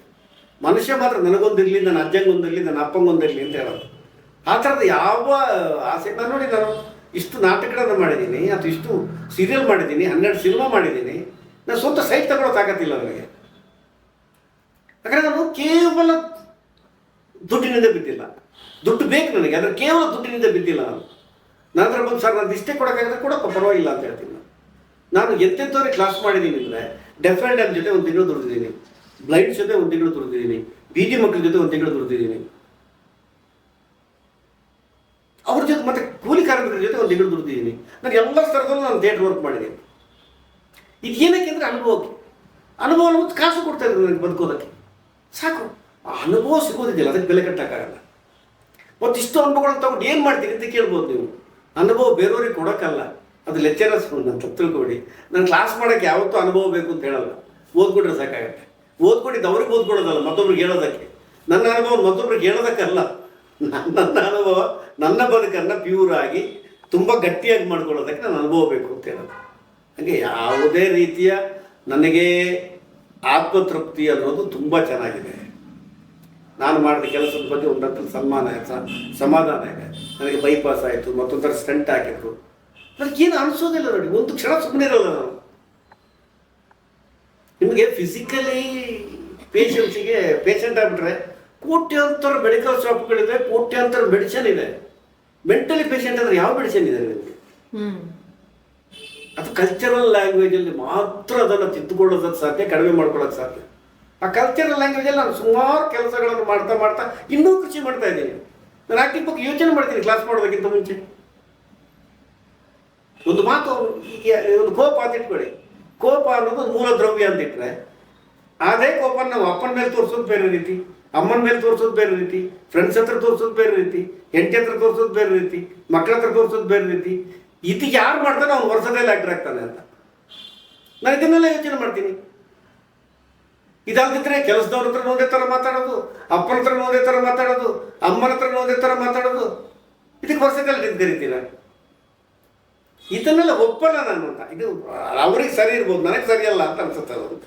ಮನುಷ್ಯ ಮಾತ್ರ ನನಗೊಂದಿರಲಿ, ನನ್ನ ಅಜ್ಜಂಗೊಂದಿರಲಿ, ನನ್ನ ಅಪ್ಪಂಗೊಂದಿರಲಿ ಅಂತ ಹೇಳೋದು. ಆ ಥರದ ಯಾವ ಆಸೆ. ನಾನು ನೋಡಿ, ನಾನು ಇಷ್ಟು ನಾಟಕಗಳನ್ನು ಮಾಡಿದ್ದೀನಿ, ಅಥವಾ ಇಷ್ಟು ಸೀರಿಯಲ್ ಮಾಡಿದ್ದೀನಿ, 12 ಸಿನಿಮಾ ಮಾಡಿದ್ದೀನಿ. ನಾನು ಸ್ವಂತ ಸೈಟ್ ತಗೊಳ್ಳೋ ತಾಕತ್ತಿಲ್ಲ ನನಗೆ. ಯಾಕಂದರೆ ನಾನು ಕೇವಲ ದುಡ್ಡಿನಿಂದ ಬಿದ್ದಿಲ್ಲ. ದುಡ್ಡು ಬೇಕು ನನಗೆ, ಆದರೆ ಕೇವಲ ದುಡ್ಡಿನಿಂದ ಬಿದ್ದಿಲ್ಲ. ನನ್ನ ಹತ್ರ ಬಂದು, ಸರ್ ನಾನು ಇಷ್ಟೇ ಕೊಡೋಕ್ಕಾಗತ್ತೆ, ಕೊಡಪ್ಪ ಪರವಾಗಿಲ್ಲ ಅಂತ ಹೇಳ್ತೀನಿ. ನಾನು ಎಂತೆಂಥವ್ರಿಗೆ ಕ್ಲಾಸ್ ಮಾಡಿದ್ದೀನಿ ಅಂದರೆ, ಡೆಫ್ ಆ್ಯಂಡ್ ಡಮ್ ಜೊತೆ 1 ತಿಂಗಳು ದುಡಿದಿದ್ದೀನಿ, ಬ್ಲೈಂಡ್ಸ್ ಜೊತೆ 1 ತಿಂಗಳು ದುಡಿದಿದ್ದೀನಿ, ಬೀದಿ ಮಕ್ಕಳ ಜೊತೆ 1 ತಿಂಗಳು ದುಡಿದಿದ್ದೀನಿ, ಅವ್ರ ಜೊತೆ ಮತ್ತೆ ಕೂಲಿ ಕಾರ್ಮಿಕರ ಜೊತೆ 1 ತಿಂಗಳು ದುಡಿದಿದ್ದೀನಿ. ನಾನು ಎಲ್ಲ ಥರದಲ್ಲೂ ನಾನು ಥಿಯೇಟರ್ ವರ್ಕ್ ಮಾಡಿದ್ದೀನಿ. ಇದು ಏನಕ್ಕೆ ಅಂದರೆ ಅನುಭವ ಮತ್ತು ಕಾಸು ಕೊಡ್ತಾ ಇದ್ರು ನನಗೆ ಬದುಕೋದಕ್ಕೆ. ಸಾಕು, ಆ ಅನುಭವ ಸಿಗೋದಿದೆಯಲ್ಲ, ಅದಕ್ಕೆ ಬೆಲೆ ಕಟ್ಟೋಕ್ಕಾಗಲ್ಲ. ಮತ್ತು ಇಷ್ಟು ಅನುಭವಗಳನ್ನು ತಗೊಂಡು ಏನು ಮಾಡ್ತೀನಿ ಅಂತ ಕೇಳ್ಬೋದು ನೀವು. ಅನುಭವ ಬೇರೆಯವ್ರಿಗೆ ಕೊಡೋಕ್ಕಲ್ಲ, ಅದು ಲೆಕ್ಚರರ್ಸ್ ಅಂತ ತಿಳ್ಕೊಬೇಡಿ. ನಾನು ಕ್ಲಾಸ್ ಮಾಡೋಕ್ಕೆ ಯಾವತ್ತೂ ಅನುಭವ ಬೇಕು ಅಂತ ಹೇಳಲ್ಲ. ಓದ್ಕೊಟ್ರೆ ಸಾಕಾಗತ್ತೆ. ಓದ್ಕೊಂಡಿದ್ದು ಅವ್ರಿಗೆ ಓದ್ಕೊಡೋದಲ್ಲ, ಮತ್ತೊಬ್ರಿಗೆ ಹೇಳೋದಕ್ಕೆ. ನನ್ನ ಅನುಭವ ಮತ್ತೊಬ್ರಿಗೆ ಹೇಳೋದಕ್ಕಲ್ಲ. ನನ್ನ ಅನುಭವ ನನ್ನ ಬದುಕನ್ನು ಪ್ಯೂರ್ ಆಗಿ ತುಂಬ ಗಟ್ಟಿಯಾಗಿ ಮಾಡ್ಕೊಳ್ಳೋದಕ್ಕೆ ನನ್ನ ಅನುಭವ ಬೇಕು ಅಂತ ಹೇಳೋದು. ಹಾಗೆ ಯಾವುದೇ ರೀತಿಯ ನನಗೆ ಆತ್ಮತೃಪ್ತಿ ಅನ್ನೋದು ತುಂಬ ಚೆನ್ನಾಗಿದೆ. ನಾನು ಮಾಡಿದ ಕೆಲಸದ ಬಗ್ಗೆ ಒಂದು ಸಮಾಧಾನ ಇದೆ. ನನಗೆ ಬೈಪಾಸ್ ಆಯಿತು, ಮತ್ತೊಂಥರ ಸ್ಟಂಟ್ ಹಾಕಿದ್ರು, ನನಗೇನು ಅನಿಸೋದಿಲ್ಲ ನೋಡಿ. ಒಂದು ಕ್ಷಣ ಸುಮ್ಮನೆ ಇರೋಲ್ಲ ನಾನು. ನಿಮಗೆ ಫಿಸಿಕಲಿ ಪೇಷಂಟ್ ಆಗಿಬಿಟ್ರೆ ಕೋಟ್ಯಾಂತರ ಮೆಡಿಕಲ್ ಶಾಪ್ಗಳಿದೆ, ಕೋಟ್ಯಾಂತರ ಮೆಡಿಸಿನ್ ಇದೆ. ಮೆಂಟಲಿ ಪೇಷಂಟ್ ಅಂದರೆ ಯಾವ ಮೆಡಿಸಿನ್ ಇದೆ ನಿಮಗೆ? ಅದು ಕಲ್ಚರಲ್ ಲ್ಯಾಂಗ್ವೇಜಲ್ಲಿ ಮಾತ್ರ ಅದನ್ನು ತಿದ್ದುಕೊಳ್ಳೋದಕ್ಕೆ ಸಾಧ್ಯ, ಕಡಿಮೆ ಮಾಡ್ಕೊಳ್ಳೋಕೆ ಸಾಧ್ಯ. ಆ ಕಲ್ಚರಲ್ ಲ್ಯಾಂಗ್ವೇಜಲ್ಲಿ ನಾನು ಸುಮಾರು ಕೆಲಸಗಳನ್ನು ಮಾಡ್ತಾ ಮಾಡ್ತಾ ಇನ್ನೂ ಕೃಷಿ ಮಾಡ್ತಾ ಇದ್ದೀನಿ. ನಾನು ಆಕ್ಟಿವ್ ಬಗ್ಗೆ ಯೋಚನೆ ಮಾಡ್ತೀನಿ ಕ್ಲಾಸ್ ಮಾಡೋದಕ್ಕಿಂತ ಮುಂಚೆ. ಒಂದು ಮಾತು, ಒಂದು ಕೋಪ ಅಂತ ಇಟ್ಕೊಳ್ಳಿ. ಕೋಪ ಅನ್ನೋದು ಮೂಲ ದ್ರವ್ಯ ಅಂತ ಇಟ್ಟರೆ, ಅದೇ ಕೋಪ ನಾವು ಅಪ್ಪನ ಮೇಲೆ ತೋರಿಸೋದು ಬೇರೆ ರೀತಿ, ಅಮ್ಮನ ಮೇಲೆ ತೋರಿಸೋದು ಬೇರೆ ರೀತಿ, ಫ್ರೆಂಡ್ಸ್ ಹತ್ರ ತೋರಿಸೋದು ಬೇರೆ ರೀತಿ, ಹೆಂಡತಿ ಹತ್ರ ತೋರಿಸೋದು ಬೇರೆ ರೀತಿ, ಮಕ್ಕಳ ಹತ್ರ ತೋರಿಸೋದು ಬೇರೆ ರೀತಿ. ಇದು ಯಾರು ಮಾಡ್ತಾನೆ ಅವ್ನು ವರ್ಷದಲ್ಲಿ ಆಕ್ಟರ್ ಆಗ್ತಾನೆ ಅಂತ ನಾನು ಇದನ್ನೆಲ್ಲ ಯೋಚನೆ ಮಾಡ್ತೀನಿ. ಇದಲ್ದಿದ್ರೆ ಕೆಲಸದವ್ರ ಹತ್ರ ಒಂದೇ ಥರ ಮಾತಾಡೋದು, ಅಪ್ಪನ ಹತ್ರ ಒಂದೇ ಥರ ಮಾತಾಡೋದು, ಅಮ್ಮನ ಹತ್ರ ಒಂದೇ ಥರ ಮಾತಾಡೋದು, ಇದಕ್ಕೆ ವರ್ಷದಲ್ಲಿ ಕರಿತೀನಿ. ಇದನ್ನೆಲ್ಲ ಒಪ್ಪಲ್ಲ ನಾನು ಅಂತ. ಇದು ಅವ್ರಿಗೆ ಸರಿ ಇರ್ಬೋದು, ನನಗೆ ಸರಿಯಲ್ಲ ಅಂತ ಅನ್ಸುತ್ತೆ. ಅದು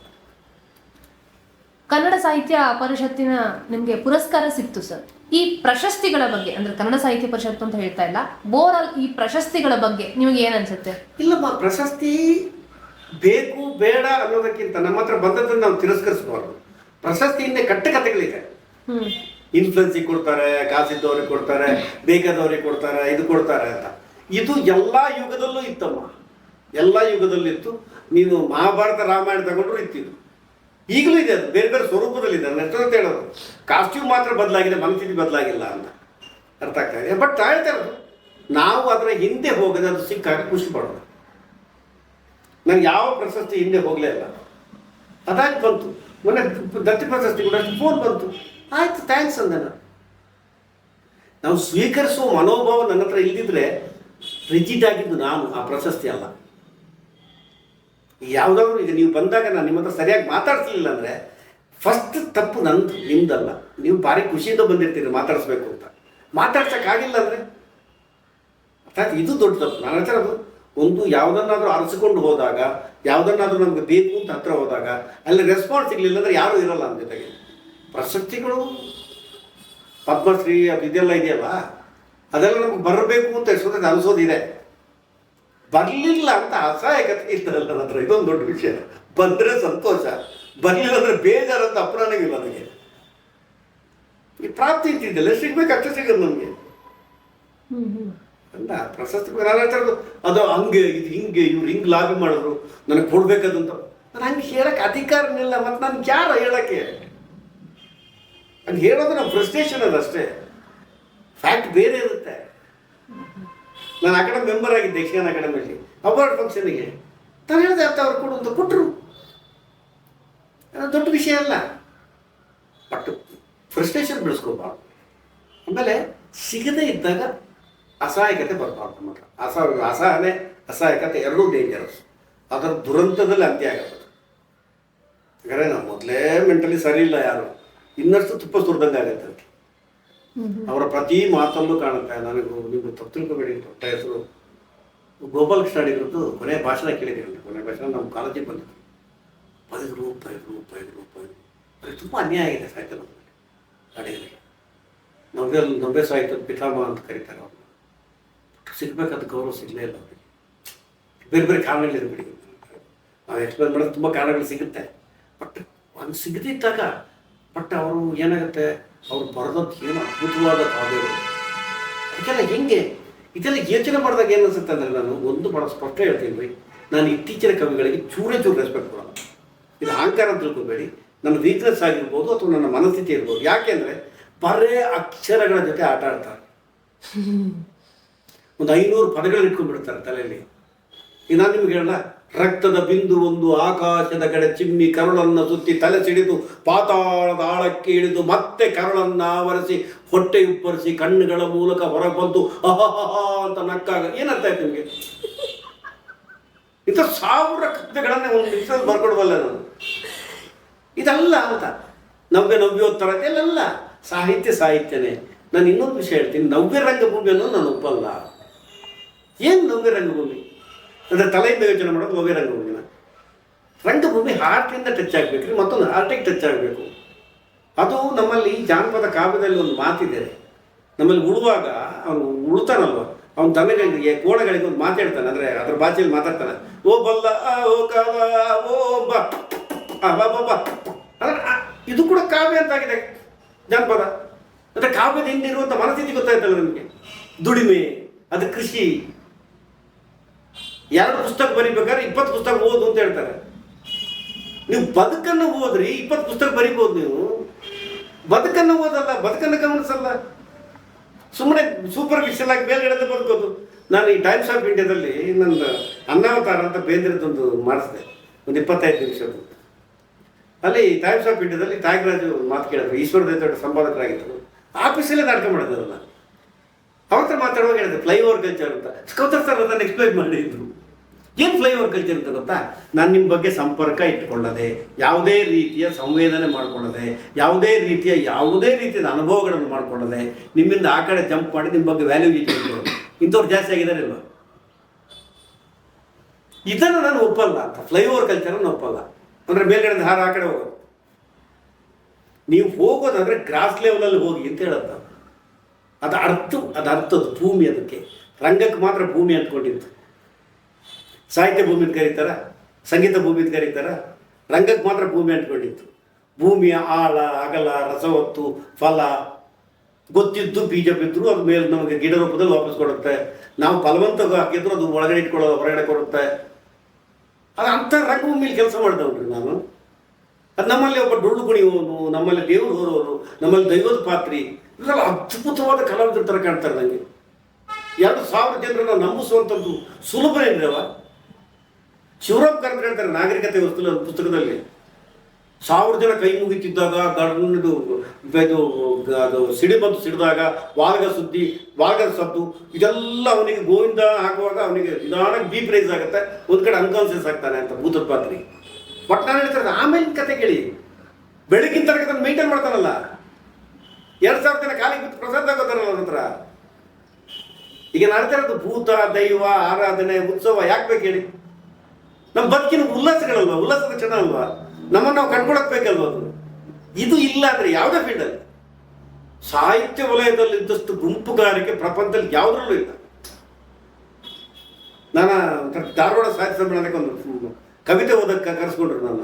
ಕನ್ನಡ ಸಾಹಿತ್ಯ ಪರಿಷತ್ತಿನ ನಿಮಗೆ ಪುರಸ್ಕಾರ ಸಿಕ್ತು ಸರ್. ಈ ಪ್ರಶಸ್ತಿಗಳ ಬಗ್ಗೆ, ಅಂದ್ರೆ ಕನ್ನಡ ಸಾಹಿತ್ಯ ಪರಿಷತ್ತು ಅಂತ ಹೇಳ್ತಾ ಇಲ್ಲ, ಬೋರಲ್ ಈ ಪ್ರಶಸ್ತಿಗಳ ಬಗ್ಗೆ ನಿಮಗೆ ಏನ್ ಅನ್ಸುತ್ತೆ? ಇಲ್ಲಮ್ಮ, ಪ್ರಶಸ್ತಿ ಬೇಕು ಬೇಡ ಅನ್ನೋದಕ್ಕಿಂತ ನಮ್ಮ ಹತ್ರ ಬಂದದ್ದನ್ನು ನಾವು ತಿರಸ್ಕರಿಸಬಾರ್ದು. ಪ್ರಶಸ್ತಿ ಹಿಂದೆ ಕಟ್ಟುಕತೆಗಳಿದೆ. ಇನ್ಫ್ಲುಯೆನ್ಸಿಗೆ ಕೊಡ್ತಾರೆ, ಕಾಸಿದ್ದವ್ರಿಗೆ ಕೊಡ್ತಾರೆ, ಬೇಕಾದವ್ರಿಗೆ ಕೊಡ್ತಾರೆ, ಇದು ಕೊಡ್ತಾರೆ ಅಂತ. ಇದು ಎಲ್ಲ ಯುಗದಲ್ಲೂ ಇತ್ತಮ್ಮ, ಎಲ್ಲ ಯುಗದಲ್ಲೂ ಇತ್ತು. ನೀನು ಮಹಾಭಾರತ ರಾಮಾಯಣ ತಗೊಂಡ್ರು ಇತ್ತಿದ್ದು, ಈಗಲೂ ಇದೆ. ಅದು ಬೇರೆ ಬೇರೆ ಸ್ವರೂಪದಲ್ಲಿದೆ. ನಾನು ಎಷ್ಟೊಂದು ಹೇಳೋದು, ಕಾಸ್ಟ್ಯೂಮ್ ಮಾತ್ರ ಬದಲಾಗಿದೆ, ಮನಸ್ಥಿತಿ ಬದಲಾಗಿಲ್ಲ ಅಂತ ಅರ್ಥ ಆಗ್ತಾ ಇದೆ. ಬಟ್ ಹೇಳ್ತಾ ಇರೋದು, ನಾವು ಅದರ ಹಿಂದೆ ಹೋಗದೆ ಅದು ಸಿಕ್ಕಾಗ ಖುಷಿ ಪಡೋದು. ನನಗೆ ಯಾವ ಪ್ರಶಸ್ತಿ ಹಿಂದೆ ಹೋಗಲೇ ಇಲ್ಲ. ಅದಾಗಿ ಬಂತು. ಮೊನ್ನೆ ದತ್ತಿ ಪ್ರಶಸ್ತಿ ಕೂಡ ಫೋನ್ ಬಂತು, ಆಯ್ತು ಥ್ಯಾಂಕ್ಸ್ ಅಂದೆ ನಾನು. ನಾವು ಸ್ವೀಕರಿಸುವ ಮನೋಭಾವ ನನ್ನ ಹತ್ರ ಇಲ್ದಿದ್ರೆ ರಿಜಿಡ್ ಆಗಿದ್ದು ನಾನು, ಆ ಪ್ರಶಸ್ತಿ ಅಲ್ಲ. ಯಾವುದಾದ್ರು ಈಗ ನೀವು ಬಂದಾಗ ನಾನು ನಿಮ್ಮ ಹತ್ರ ಸರಿಯಾಗಿ ಮಾತಾಡ್ತಿರ್ಲಿಲ್ಲ ಅಂದರೆ ಫಸ್ಟ್ ತಪ್ಪು ನಂದು, ನಿಮ್ದಲ್ಲ. ನೀವು ಭಾರಿ ಖುಷಿಯಿಂದ ಬಂದಿರ್ತೀರಿ ಮಾತಾಡಿಸ್ಬೇಕು ಅಂತ, ಮಾತಾಡ್ಸೋಕ್ಕಾಗಿಲ್ಲ ಅಂದರೆ ಅರ್ಥಾತ್ ಇದು ದೊಡ್ಡ ತಪ್ಪು. ನಾನು ಹೇಳ್ತಿರೋದು, ಒಂದು ಯಾವುದನ್ನಾದರೂ ಅರಸಿಕೊಂಡು ಹೋದಾಗ, ಯಾವುದನ್ನಾದರೂ ನಮಗೆ ಬೇಕು ಅಂತ ಹತ್ರ ಹೋದಾಗ ಅಲ್ಲಿ ರೆಸ್ಪಾನ್ಸ್ ಸಿಗಲಿಲ್ಲ ಅಂದರೆ ಯಾರೂ ಇರಲ್ಲ ನಮ್ಮ ಜೊತೆಗೆ. ಪ್ರಶಸ್ತಿಗಳು, ಪದ್ಮಶ್ರೀ ಅದು ಇದೆಲ್ಲ ಇದೆಯಲ್ಲ, ಅದೆಲ್ಲ ನಮ್ಗೆ ಬರಬೇಕು ಅಂತ ಎಷ್ಟೊಂದು ಅನಿಸೋದಿದೆ. ಬರಲಿಲ್ಲ ಅಂತ ಅಸಹಾಯಕತೆ ಇರ್ತದಲ್ಲ ನನ್ನ ಹತ್ರ, ಇದೊಂದು ದೊಡ್ಡ ವಿಷಯ. ಬಂದರೆ ಸಂತೋಷ, ಬರಲಿಲ್ಲ ಅಂದರೆ ಬೇಜಾರಂತ ಅಪರಾಧವಿಲ್ಲ ನನಗೆ. ಈ ಪ್ರಾಪ್ತಿ ಅಂತಿದ್ದಲ್ಲ, ಸಿಗ್ಬೇಕು ಅಷ್ಟೇ ಸಿಗೋದು ನಮಗೆ ಅಲ್ಲ. ಪ್ರಶಸ್ತಿ ನಾನು ಹೇಳ್ತಿರೋದು ಅದು ಹಂಗೆ, ಇದು ಹಿಂಗೆ, ಇವ್ರು ಹಿಂಗೆ ಲಾಭಿ ಮಾಡಿದ್ರು ನನಗೆ ಕೊಡ್ಬೇಕದಂತ ನಾನು ಹಂಗೆ ಹೇಳಕ್ಕೆ ಅಧಿಕಾರನಿಲ್ಲ. ಮತ್ತು ನನ್ಗೆ ಯಾರು ಹೇಳೋಕ್ಕೆ? ಹಂಗೆ ಹೇಳೋದು ನಮ್ಮ ಫ್ರಸ್ಟ್ರೇಷನ್ ಅದಷ್ಟೇ, ಫ್ಯಾಕ್ಟ್ ಬೇರೆ ಇರುತ್ತೆ. ನಾನು ಅಕಾಡೆಮಿ ಮೆಂಬರ್ ಆಗಿದ್ದೆ ಯಕ್ಷಗಾನ ಅಕಾಡೆಮಿಯಲ್ಲಿ. ಅವಾರ್ಡ್ ಫಂಕ್ಷನಿಗೆ ನಾನು ಹೇಳಿದೆ ಅಂತ ಅವ್ರು ಕೊಡು ಅಂತ ಕೊಟ್ಟರು. ದೊಡ್ಡ ವಿಷಯ ಅಲ್ಲ. ಬಟ್ ಫ್ರಸ್ಟ್ರೇಷನ್ ಬೆಳೆಸ್ಕೋಬಾರ್ದು. ಆಮೇಲೆ ಸಿಗದೇ ಇದ್ದಾಗ ಅಸಹಾಯಕತೆ ಬರಬಾರ್ದು. ಮಾತ್ರ ಅಸಹನೆ ಅಸಹಾಯಕತೆ ಎರಡೂ ಡೇಂಜರಸ್. ಅದರ ದುರಂತದಲ್ಲಿ ಅಂತ್ಯ ಆಗುತ್ತೆ. ಯಾಕಂದರೆ ನಾವು ಮೊದಲೇ ಮೆಂಟಲಿ ಸರಿ ಇಲ್ಲ, ಯಾರು ಇನ್ನಷ್ಟು ತುಪ್ಪ ಸುರಿದಂಗೆ ಆಗುತ್ತೆ ಅಂತ ಅವರ ಪ್ರತಿ ಮಾತಲ್ಲೂ ಕಾಣುತ್ತೆ. ನನಗೂ ನೀವು ತಪ್ಪು ತಿಳ್ಕೊಬೇಡಿ, ದೊಡ್ಡ ಹೆಸರು ಗೋಪಾಲ ಕೃಷ್ಣ ಅಡಿಗರದ್ದು ಕೊನೆ ಭಾಷಣ ಕೇಳಿದ್ದೀರಿ. ಕೊನೆ ಭಾಷಣ ನಮ್ಮ ಕಾಲೇಜಿಗೆ ಬಂದಿತ್ತು. ಬೈದರು ಅದಕ್ಕೆ ತುಂಬ ಅನ್ಯಾಯ ಆಗಿದೆ ಸಾಹಿತ್ಯದಲ್ಲಿ. ಅಡಿಗರಿಗೆ ನವ್ಯ ಸಾಹಿತ್ಯದ ಪಿತಾಮಹ ಅಂತ ಕರೀತಾರೆ. ಅವ್ರನ್ನ ಸಿಗ್ಬೇಕಾದ ಗೌರವ ಸಿಗಲೇ ಇಲ್ಲ ಅವರಿಗೆ. ಬೇರೆ ಬೇರೆ ಕಾರಣಗಳಿದೆ ಬಿಡಿ, ನಾವು ಎಕ್ಸ್ಪ್ಲೇನ್ ಮಾಡೋದು ತುಂಬ ಕಾರಣಗಳು ಸಿಗುತ್ತೆ. ಬಟ್ ಒಂದು ಸಿಗದಿದ್ದಾಗ ಬಟ್ ಅವರು ಏನಾಗುತ್ತೆ, ಅವ್ರು ಬರೆದದ್ದು ಏನು ಅದ್ಭುತವಾದ ಕಾವ್ಯಗಳು. ಅದಕ್ಕೆಲ್ಲ ಹೆಂಗೆ ಇದೆಲ್ಲ ಯೋಚನೆ ಮಾಡಿದಾಗ ಏನು ಅನಿಸುತ್ತೆ ಅಂದರೆ, ನಾನು ಒಂದು ಭಾಳ ಸ್ಪಷ್ಟ ಹೇಳ್ತೀನಿ ರೀ, ನಾನು ಇತ್ತೀಚಿನ ಕವಿಗಳಿಗೆ ಚೂರೇ ರೆಸ್ಪೆಕ್ಟ್ ಕೊಡೋಲ್ಲ. ಇದು ಅಹಂಕಾರ ಅಂತ ತಿಳ್ಕೊಬೇಡಿ, ನನ್ನ ವೀಕ್ನೆಸ್ ಆಗಿರ್ಬೋದು ಅಥವಾ ನನ್ನ ಮನಸ್ಥಿತಿ ಇರ್ಬೋದು. ಯಾಕೆಂದರೆ ಬರೇ ಅಕ್ಷರಗಳ ಜೊತೆ ಆಟ ಆಡ್ತಾರೆ. ಒಂದು 500 ಪದಗಳು ಇಟ್ಕೊಂಡ್ಬಿಡ್ತಾರೆ ತಲೆಯಲ್ಲಿ. ಈಗ ನಾನು ನಿಮ್ಗೆ ಹೇಳಲ್ಲ, ರಕ್ತದ ಬಿಂದು ಒಂದು ಆಕಾಶದ ಕಡೆ ಚಿಮ್ಮಿ ಕರುಳನ್ನು ಸುತ್ತಿ ತಲೆ ಸಿಡಿದು ಪಾತಾಳದ ಆಳಕ್ಕೆ ಇಳಿದು ಮತ್ತೆ ಕರುಳನ್ನು ಆವರಿಸಿ ಹೊಟ್ಟೆ ಉಪ್ಪರಿಸಿ ಕಣ್ಣುಗಳ ಮೂಲಕ ಹೊರಬಂದು ಅಹಹ ಅಂತ ನಕ್ಕಾಗ ಏನರ್ಥ ಆಯ್ತು ನಿಮಗೆ? ಇಂಥ 1000 ಕಥೆಗಳನ್ನೇ ಒಂದು ನಿಮಿಷದಲ್ಲಿ ಬರ್ಕೊಡ್ಬಲ್ಲ ನಾನು. ಇದಲ್ಲ ಅಂತ ನವ್ಯೋತ್ತರ ಇದೆಲ್ಲ ಸಾಹಿತ್ಯನೇ. ನಾನು ಇನ್ನೊಂದು ವಿಷಯ ಹೇಳ್ತೀನಿ, ನವ್ಯ ರಂಗಭೂಮಿಯನ್ನು ನಾನು ಒಪ್ಪಲ್ಲ. ಏನು ನವ್ಯ ರಂಗಭೂಮಿ ಅಂದರೆ ತಲೆಯಿಂದ ಯೋಚನೆ ಮಾಡೋದು ನವ್ಯ ರಂಗಭೂಮಿನ. ರಂಗಭೂಮಿ ಹಾರ್ಟಿಂದ ಟಚ್ ಆಗಬೇಕು ರೀ, ಮತ್ತೊಂದು ಹಾರ್ಟಿಗೆ ಟಚ್ ಆಗಬೇಕು. ಅದು ನಮ್ಮಲ್ಲಿ ಜಾನಪದ ಕಾವ್ಯದಲ್ಲಿ ಒಂದು ಮಾತಿದೆ. ನಮ್ಮಲ್ಲಿ ಉಳುವಾಗ ಅವನು ಉಳ್ತಾನಲ್ವ, ಅವನು ತನಗಳಿಗೆ ಕೋಣಗಳಿಗೆ ಒಂದು ಮಾತಾಡ್ತಾನೆ, ಅಂದರೆ ಅದ್ರ ಭಾಷೆಯಲ್ಲಿ ಮಾತಾಡ್ತಾನೆ. ಓ ಬಲ್ಲ ಓ ಕಾಲ ಓ ಬಾ ಬಾ ಬಾ ಬಾ. ಅಂದರೆ ಇದು ಕೂಡ ಕಾವ್ಯ ಅಂತಾಗಿದೆ. ಜಾನಪದ. ಮತ್ತೆ ಕಾವ್ಯದ ಹಿಂದೆ ಇರುವಂಥ ಮನಸ್ಥಿತಿ ಗೊತ್ತಾಯ್ತಲ್ಲ ನಮಗೆ. ದುಡಿಮೆ, ಅದು ಕೃಷಿ. 2 ಪುಸ್ತಕ ಬರಿಬೇಕಾದ್ರೆ 20 ಪುಸ್ತಕ ಓದು ಅಂತ ಹೇಳ್ತಾರೆ. ನೀವು ಬದುಕನ್ನು ಓದ್ರಿ, 20 ಪುಸ್ತಕ ಬರಿಬೋದು. ನೀವು ಬದುಕನ್ನು ಓದಲ್ಲ, ಬದುಕನ್ನು ಗಮನಿಸಲ್ಲ, ಸುಮ್ಮನೆ ಸೂಪರ್ಫಿಷಿಯಲ್ ಆಗಿ ಮೇಲ್ಗಡೆ ಬದುಕೋದು. ನಾನು ಈ ಟೈಮ್ಸ್ ಆಫ್ ಇಂಡಿಯಾದಲ್ಲಿ ನನ್ನ ಅನ್ನಾವತಾರ ಅಂತ ಬೇಂದ್ರದೊಂದು ಮಾಡಿಸಿದೆ, ಒಂದು 25 ನಿಮಿಷದ್ದು. ಅಲ್ಲಿ ಟೈಮ್ಸ್ ಆಫ್ ಇಂಡಿಯಾದಲ್ಲಿ ತ್ಯಾಗರಾಜು ಮಾತು ಕೇಳಿದ್ರು, ಈಶ್ವರ ದೊಡ್ಡ ಸಂಪಾದಕರಾಗಿದ್ದರು. ಆಫೀಸಲ್ಲೇ ನಾಟಕ ಮಾಡಿದ್ರಲ್ಲ, ಅವ್ರ ಹತ್ರ ಮಾತಾಡುವಾಗ ಹೇಳಿದೆ ಫ್ಲೈಓವರ್ ಕಲ್ಚರ್ ಅಂತ. ಸ್ಕೌತರ್ ಸರ್ ಅದನ್ನು ಎಕ್ಸ್ಪ್ಲೈನ್ ಮಾಡಿದ್ರು. ಏನು ಫ್ಲೈಓವರ್ ಕಲ್ಚರ್ ಅಂತ ಗೊತ್ತಾ? ನಾನು ನಿಮ್ಮ ಬಗ್ಗೆ ಸಂಪರ್ಕ ಇಟ್ಟುಕೊಳ್ಳದೆ, ಯಾವುದೇ ರೀತಿಯ ಸಂವೇದನೆ ಮಾಡಿಕೊಳ್ಳದೆ, ಯಾವುದೇ ರೀತಿಯ ಅನುಭವಗಳನ್ನು ಮಾಡಿಕೊಳ್ಳದೆ, ನಿಮ್ಮಿಂದ ಆ ಕಡೆ ಜಂಪ್ ಮಾಡಿ ನಿಮ್ಮ ಬಗ್ಗೆ ವ್ಯಾಲ್ಯೂ ಇಟ್ಕೊಳ್ಳೋದು. ಇಂಥವ್ರು ಜಾಸ್ತಿ ಆಗಿದ್ದಾರೆ ಇಲ್ವ? ಇದನ್ನು ನಾನು ಒಪ್ಪಲ್ಲ ಅಂತ. ಫ್ಲೈಓವರ್ ಕಲ್ಚರನ್ನು ಒಪ್ಪಲ್ಲ. ಅಂದರೆ ಮೇಲ್ಗಡೆ ಹಾರ ಆ ಕಡೆ ಹೋಗೋದು. ನೀವು ಹೋಗೋದಂದ್ರೆ ಗ್ರಾಸ್ ಲೆವೆಲಲ್ಲಿ ಹೋಗಿ ಅಂತ ಹೇಳುತ್ತ. ಅದು ಅರ್ಥದ್ದು ಭೂಮಿ. ಅದಕ್ಕೆ ರಂಗಕ್ಕೆ ಮಾತ್ರ ಭೂಮಿ ಅಂದ್ಕೊಂಡಿತ್ತು. ಸಾಹಿತ್ಯ ಭೂಮಿ ಅಂತ ಕರೀತಾರ, ಸಂಗೀತ ಭೂಮಿ ಅಂತ ಕರೀತಾರ, ರಂಗಕ್ಕೆ ಮಾತ್ರ ಭೂಮಿ ಅಂದ್ಕೊಂಡಿತ್ತು. ಭೂಮಿಯ ಆಳ, ಅಗಲ, ರಸವತ್ತು, ಫಲ ಗೊತ್ತಿದ್ದು ಬೀಜ ಬಿದ್ದರೂ ಅದು ಮೇಲೆ ನಮಗೆ ಗಿಡ ರೂಪದಲ್ಲಿ ವಾಪಸ್ ಕೊಡುತ್ತೆ. ನಾವು ಫಲವಂತ ಹಾಕಿದ್ರು ಅದು ಒಳಗಡೆ ಇಟ್ಕೊಳ್ಳೋದು, ಹೊರಗಡೆ ಕೊಡುತ್ತೆ. ಅದು ಅಂಥ ರಂಗಭೂಮಿಲಿ ಕೆಲಸ ಮಾಡಿದವ್ರಿ ನಾನು. ಅದು ನಮ್ಮಲ್ಲಿ ಒಬ್ಬ ಡೊಳ್ಳು ಕುಣಿಯೋನು, ನಮ್ಮಲ್ಲಿ ದೇವರು ಹೋರೋರು, ನಮ್ಮಲ್ಲಿ ದೈವದ ಪಾತ್ರಿ, ಇದೆಲ್ಲ ಅದ್ಭುತವಾದ ಕಲಾವಿದರ ಥರ ಕಾಣ್ತಾರೆ ನನಗೆ. 2,000 ಜನರನ್ನು ನಂಬಿಸುವಂಥದ್ದು ಸುಲಭ ಏನ್ರವ? ಶಿವರಾಮ್ ಕಾರಂತ ಹೇಳ್ತಾರೆ ನಾಗರಿಕತೆ ವಸ್ತು ಪುಸ್ತಕದಲ್ಲಿ, 1000 ಜನ ಕೈ ಮುಗಿತಿದ್ದಾಗ ಅದು ಸಿಡಿಬಂತು ಸಿಡಿದಾಗ ವಾಲ್ಗದ ಸದ್ದು ಇದೆಲ್ಲ ಅವನಿಗೆ ಗೋವಿಂದ ಹಾಕುವಾಗ ಅವನಿಗೆ ನಿಧಾನಕ್ಕೆ ಬಿ ಪ್ರೈಸ್ ಆಗುತ್ತೆ, ಒಂದು ಕಡೆ ಅನ್ಕಾನ್ಸಿಯಸ್ ಆಗ್ತಾನೆ ಅಂತ ಭೂತದ ಪಾತ್ರಿ. ಬಟ್ ನಾನು ಹೇಳ್ತಾರೆ ಆಮೇಲೆ ಕತೆ ಕೇಳಿ, ಬೆಳಗಿನ ತನಕ ಅದನ್ನು ಮೇಂಟೈನ್ ಮಾಡ್ತಾನಲ್ಲ. 2,000 ಜನ ಕಾಲಿಗೆ ಬಿಟ್ಟು ಪ್ರಸಾದ ಆಗೋತಾರಲ್ಲ ನನ್ನ ಹತ್ರ. ಈಗ ನಾನು ಹೇಳ್ತಾ ಭೂತ, ದೈವ, ಆರಾಧನೆ, ಉತ್ಸವ ಯಾಕೆ ಬೇಕು ಹೇಳಿ? ನಮ್ಮ ಬದುಕಿನ ಉಲ್ಲಾಸಗಳಲ್ವಾ, ಉಲ್ಲಾಸದ ಕ್ಷಣ ಅಲ್ವಾ, ನಮ್ಮನ್ನು ನಾವು ಕಂಡ್ಕೊಳಕ್ ಬೇಕಲ್ವ? ಅದು ಇದು ಇಲ್ಲ ಅಂದರೆ ಯಾವುದೇ ಫೀಲ್ಡಲ್ಲಿ, ಸಾಹಿತ್ಯ ವಲಯದಲ್ಲಿ ಇದ್ದಷ್ಟು ಗುಂಪುಗಾರಿಕೆ ಪ್ರಪಂಚದಲ್ಲಿ ಯಾವುದ್ರಲ್ಲೂ ಇಲ್ಲ. ನಾನು ಧಾರವಾಡ ಸಾಹಿತ್ಯ ಸಮ್ಮೇಳನಕ್ಕೆ ಒಂದು ಕವಿತೆ ಓದಕ್ಕೆ ಕರೆಸ್ಕೊಂಡ್ರು. ನಾನು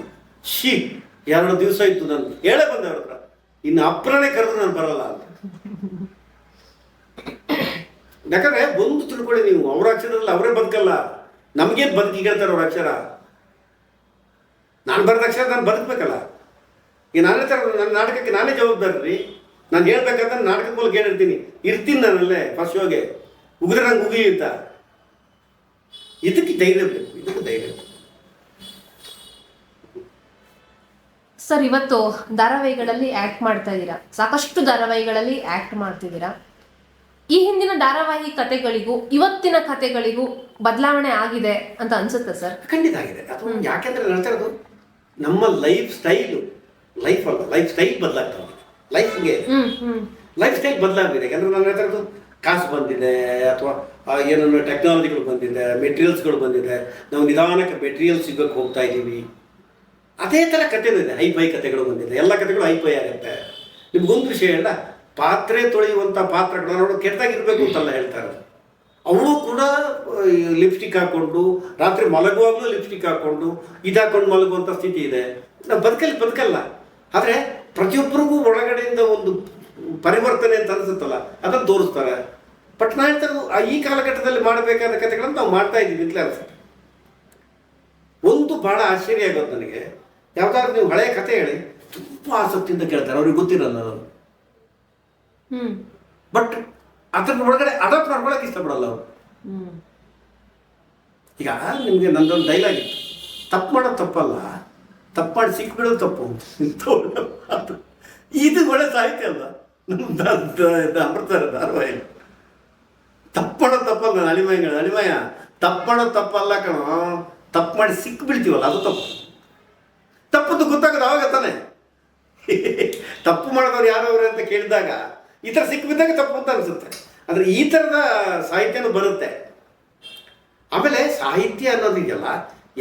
2 ದಿವಸ ಇತ್ತು, ನಾನು ಹೇಳೇ ಬಂದೆ ಅವ್ರ ಹತ್ರ, ಇನ್ನು ಅಪ್ರನೇ ಕರೆದು ನಾನು ಬರಲ್ಲ ಅಂತ. ಯಾಕಂದ್ರೆ ಒಂದು ತಿಳ್ಕೊಳ್ಳಿ ನೀವು, ಅವ್ರ ಅಕ್ಷರದಲ್ಲಿ ಅವರೇ ಬದುಕಲ್ಲ. ನಮಗೇನು ಬದುಕಿ ಹೇಳ್ತಾರೆ ಅವ್ರ ಅಕ್ಷರ. ನಾನು ಬರೆದ ಅಕ್ಷರ ನಾನು ಬದುಕಬೇಕಲ್ಲ. ಈಗ ನಾನು ಹೇಳ್ತಾರೆ ನನ್ನ ನಾಟಕಕ್ಕೆ ನಾನೇ ಜವಾಬ್ದಾರಿ ರೀ. ನಾನು ಹೇಳ್ಬೇಕಂದ್ರೆ ನಾಟಕದ ಮೂಲಕ ಹೇಳಿರ್ತೀನಿ, ಇರ್ತೀನಿ ನಾನಲ್ಲೇ ಫಸ್ಟ್ ಶೋಗೆ, ಉಗಿದ್ರೆ ನಂಗೆ ಉಗಿ ಅಂತ. ಇದಕ್ಕೆ ಧೈರ್ಯ ಬೇಕು, ಇದಕ್ಕೆ ಧೈರ್ಯ ಬೇಕು. ಸರ್, ಇವತ್ತು ಧಾರಾವಾಹಿಗಳಲ್ಲಿ ಆ್ಯಕ್ಟ್ ಮಾಡ್ತಾ ಇದ್ದೀರಾ, ಸಾಕಷ್ಟು ಧಾರಾವಾಹಿಗಳಲ್ಲಿ ಆ್ಯಕ್ಟ್ ಮಾಡ್ತಿದ್ದೀರಾ. ಈ ಹಿಂದಿನ ಧಾರಾವಾಹಿ ಕಥೆಗಳಿಗೂ ಇವತ್ತಿನ ಕಥೆಗಳಿಗೂ ಬದಲಾವಣೆ ಆಗಿದೆ ಅಂತ ಅನ್ಸುತ್ತೆ ಸರ್? ಖಂಡಿತ ಆಗಿದೆ. ಅದು ಯಾಕೆಂದ್ರೆ ಹೇಳ್ತಾ ಇರೋದು ನಮ್ಮ ಲೈಫ್ ಸ್ಟೈಲ್ ಬದಲಾಗ್ತಾ ಇದೆ. ಲೈಫ್ ಸ್ಟೈಲ್ ಬದಲಾಗಿದೆ. ಯಾಕಂದ್ರೆ ನಾನು ಹೇಳ್ತಾ ಇರೋದು ಕಾಸು ಬಂದಿದೆ, ಅಥವಾ ಏನೋ ಟೆಕ್ನಾಲಜಿಗಳು ಬಂದಿದೆ, ಮೆಟೀರಿಯಲ್ಸ್ಗಳು ಬಂದಿದೆ, ನಾವು ನಿಧಾನಕ್ಕೆ ಮೆಟೀರಿಯಲ್ಸ್ ಸಿಗೋಕ್ಕೆ ಹೋಗ್ತಾ ಇದ್ದೀವಿ. ಅದೇ ಥರ ಕಥೆನೂ ಇದೆ, ಹೈಫೈ ಕಥೆಗಳು ಬಂದಿದೆ. ಎಲ್ಲ ಕಥೆಗಳು ಹೈಫೈ ಆಗುತ್ತೆ. ನಿಮ್ಗೊಂದು ವಿಷಯ ಹೇಳ, ಪಾತ್ರೆ ತೊಳೆಯುವಂಥ ಪಾತ್ರಗಳು ನೋಡೋ ಕೆಟ್ಟದಾಗಿರ್ಬೇಕು ಅಂತಲ್ಲ ಹೇಳ್ತಾರೆ. ಅವಳು ಕೂಡ ಲಿಪ್ಸ್ಟಿಕ್ ಹಾಕ್ಕೊಂಡು ರಾತ್ರಿ ಮಲಗುವಾಗಲೂ ಲಿಪ್ಸ್ಟಿಕ್ ಹಾಕ್ಕೊಂಡು ಇದಾಕೊಂಡು ಮಲಗುವಂಥ ಸ್ಥಿತಿ ಇದೆ. ನಾವು ಬದುಕಲ್ಲ. ಆದರೆ ಪ್ರತಿಯೊಬ್ಬರಿಗೂ ಒಳಗಡೆಯಿಂದ ಒಂದು ಪರಿವರ್ತನೆ ಅಂತ ಅನಿಸುತ್ತಲ್ಲ, ಅದನ್ನು ತೋರಿಸ್ತಾರೆ. ಬಟ್ ನಾನು ಹೇಳ್ತಾರೆ ಈ ಕಾಲಘಟ್ಟದಲ್ಲಿ ಮಾಡಬೇಕಾದ ಕಥೆಗಳನ್ನು ನಾವು ಮಾಡ್ತಾ ಇದ್ದೀವಿ ಅಂತಲೇ ಅನಿಸುತ್ತೆ. ಒಂದು ಭಾಳ ಆಶ್ಚರ್ಯ ಆಗೋದು ನನಗೆ, ಯಾವುದಾದ್ರು ನೀವು ಹಳೆಯ ಕಥೆ ಹೇಳಿ ತುಂಬ ಆಸಕ್ತಿಯಿಂದ ಕೇಳ್ತಾರೆ, ಅವ್ರಿಗೆ ಗೊತ್ತಿರಲ್ಲ ಅವರು. ಬಟ್ ಅದ್ರ ಒಳಗಡೆ ಅಡಾಪ್ಟ್ ಮಾಡ್ಕೊಳಕ್ಕೆ ಇಷ್ಟಪಡಲ್ಲ ಅವರು. ಈಗ ನಿಮಗೆ ನಂದೊಂದು ಡೈಲಾಗ್ ಇತ್ತು, ತಪ್ಪು ಮಾಡೋದು ತಪ್ಪಲ್ಲ, ತಪ್ಪು ಮಾಡಿ ಸಿಕ್ಬಿಡೋದು ತಪ್ಪು. ಇದು ಒಳ್ಳೆ ಸಾಹಿತ್ಯ ಅಲ್ಲ ನಮ್ಮ ಅಮೃತ ಧಾರಾವಾಹಿ. ತಪ್ಪು ಮಾಡೋದು ತಪ್ಪಲ್ಲ, ಅಳಿಮಯ ತಪ್ಪು ಮಾಡೋದು ತಪ್ಪಲ್ಲ ಕಣೋ, ತಪ್ಪು ಮಾಡಿ ಸಿಕ್ಕಿ ಬೀಳ್ತೀವಲ್ಲ ಅದು ತಪ್ಪು. ತಪ್ಪದ್ದು ಗೊತ್ತಾಗೋದು ಆವಾಗ ತಾನೆ. ತಪ್ಪು ಮಾಡೋದವ್ರು ಯಾರವ್ರೆ ಅಂತ ಕೇಳಿದಾಗ ಈ ಥರ ಸಿಕ್ಕಿಬಿದ್ದಾಗ ತಪ್ಪು ಅಂತ ಅನಿಸುತ್ತೆ. ಅಂದರೆ ಈ ಥರದ ಸಾಹಿತ್ಯನೂ ಬರುತ್ತೆ. ಆಮೇಲೆ ಸಾಹಿತ್ಯ ಅನ್ನೋದಿದೆಯಲ್ಲ,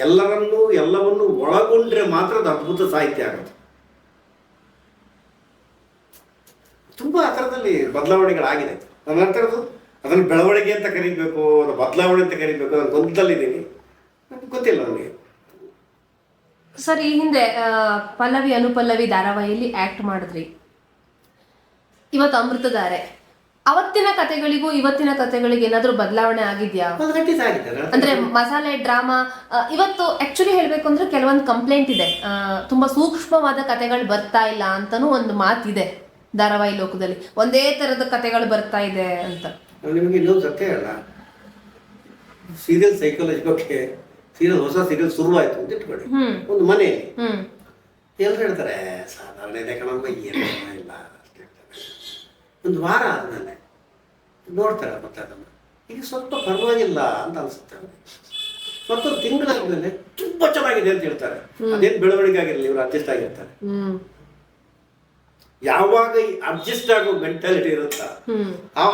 ಎಲ್ಲವನ್ನು ಒಳಗೊಂಡ್ರೆ ಮಾತ್ರ ಅದು ಅದ್ಭುತ ಸಾಹಿತ್ಯ ಆಗುತ್ತೆ. ತುಂಬ ಆ ಥರದಲ್ಲಿ ಬದಲಾವಣೆಗಳಾಗಿದೆ. ನಾನು ಹೇಳ್ತಾ ಇರೋದು ಅದನ್ನು ಬೆಳವಣಿಗೆ ಅಂತ ಕರಿಬೇಕು, ಅದು ಬದಲಾವಣೆ ಅಂತ ಕರಿಬೇಕು, ನಾನು ಗೊಂದಲಿದ್ದೀನಿ, ನನಗೆ ಗೊತ್ತಿಲ್ಲ ನನಗೆ. ಸರ್, ಈ ಹಿಂದೆ ಪಲ್ಲವಿ ಅನುಪಲ್ಲವಿ ಧಾರಾವಾಹಿಯಲ್ಲಿ ಆ್ಯಕ್ಟ್ ಮಾಡಿದ್ರಿ. ಇವತ್ತು ಅಮೃತಧಾರೆ, ಅವತ್ತಿನ ಕಥೆಗಳಿಗೂ ಇವತ್ತಿನ ಕಥೆಗಳಿಗೆ ಏನಾದ್ರೂ ಬದಲಾವಣೆ ಆಗಿದ್ಯಾ? ಅದು ಖಂಡಿತ ಆಗಿದೆ. ಅಂದ್ರೆ ಮಸಾಲೆ ಡ್ರಾಮಾ ಇವತ್ತು ಆಕ್ಚುಲಿ ಹೇಳ್ಬೇಕು ಅಂದ್ರೆ ಕೆಲವೊಂದು ಕಂಪ್ಲೇಂಟ್ ಇದೆ, ತುಂಬಾ ಸೂಕ್ಷ್ಮವಾದ ಕಥೆಗಳು ಬರ್ತಾ ಇಲ್ಲ ಅಂತಾನೂ ಒಂದು ಮಾತಿದೆ ಧಾರಾವಾಹಿ ಲೋಕದಲ್ಲಿ, ಒಂದೇ ತರದ ಕಥೆಗಳು ಬರ್ತಾ ಇದೆ ಅಂತ. ನಿಮಗೆ ಇನ್ನೊಂದು ಸತ್ಯ ಅಲ್ಲ, ಸೀರಿಯಲ್ ಸೈಕಾಲಜಿ ಬಗ್ಗೆ ಸೀರಿಯಲ್, ಹೊಸ ಸೀರಿಯಲ್ ಶುರುವಾಯ್ತು ಅಂತ ಇಟ್ಕೊಳ್ಳಿ, ಒಂದು ಮನೆಯಲ್ಲಿ ಎಲ್ಲರೂ ಹೇಳ್ತಾರೆ ಸಾಧಾರಣ ಇದೆ ಕಣಮ್ಮ, ಏನೂ ಇಲ್ಲ ಅಷ್ಟೇ ಹೇಳ್ತಾರೆ. ಒಂದು ವಾರ ಆದ್ಮೇಲೆ ನೋಡ್ತಾರೆ ಮತ್ತೆ ಅದನ್ನು, ಈಗ ಸ್ವಲ್ಪ ಪರವಾಗಿಲ್ಲ ಅಂತ ಅನ್ಸುತ್ತೆ. ಮತ್ತೊಂದು ತಿಂಗಳಾದ್ಮೇಲೆ ತುಂಬಾ ಚೆನ್ನಾಗಿದೆ ಅಂತ ಹೇಳ್ತಾರೆ. ಅದೇನು ಬೆಳವಣಿಗೆ ಆಗಿರಲಿ, ಇವರು ಅಡ್ಜಸ್ಟ್ ಆಗಿರ್ತಾರೆ. ಯಾವಾಗ ಈ ಅಡ್ಜಸ್ಟ್ ಆಗೋ ಮೆಂಟಾಲಿಟಿ ಇರುತ್ತಾ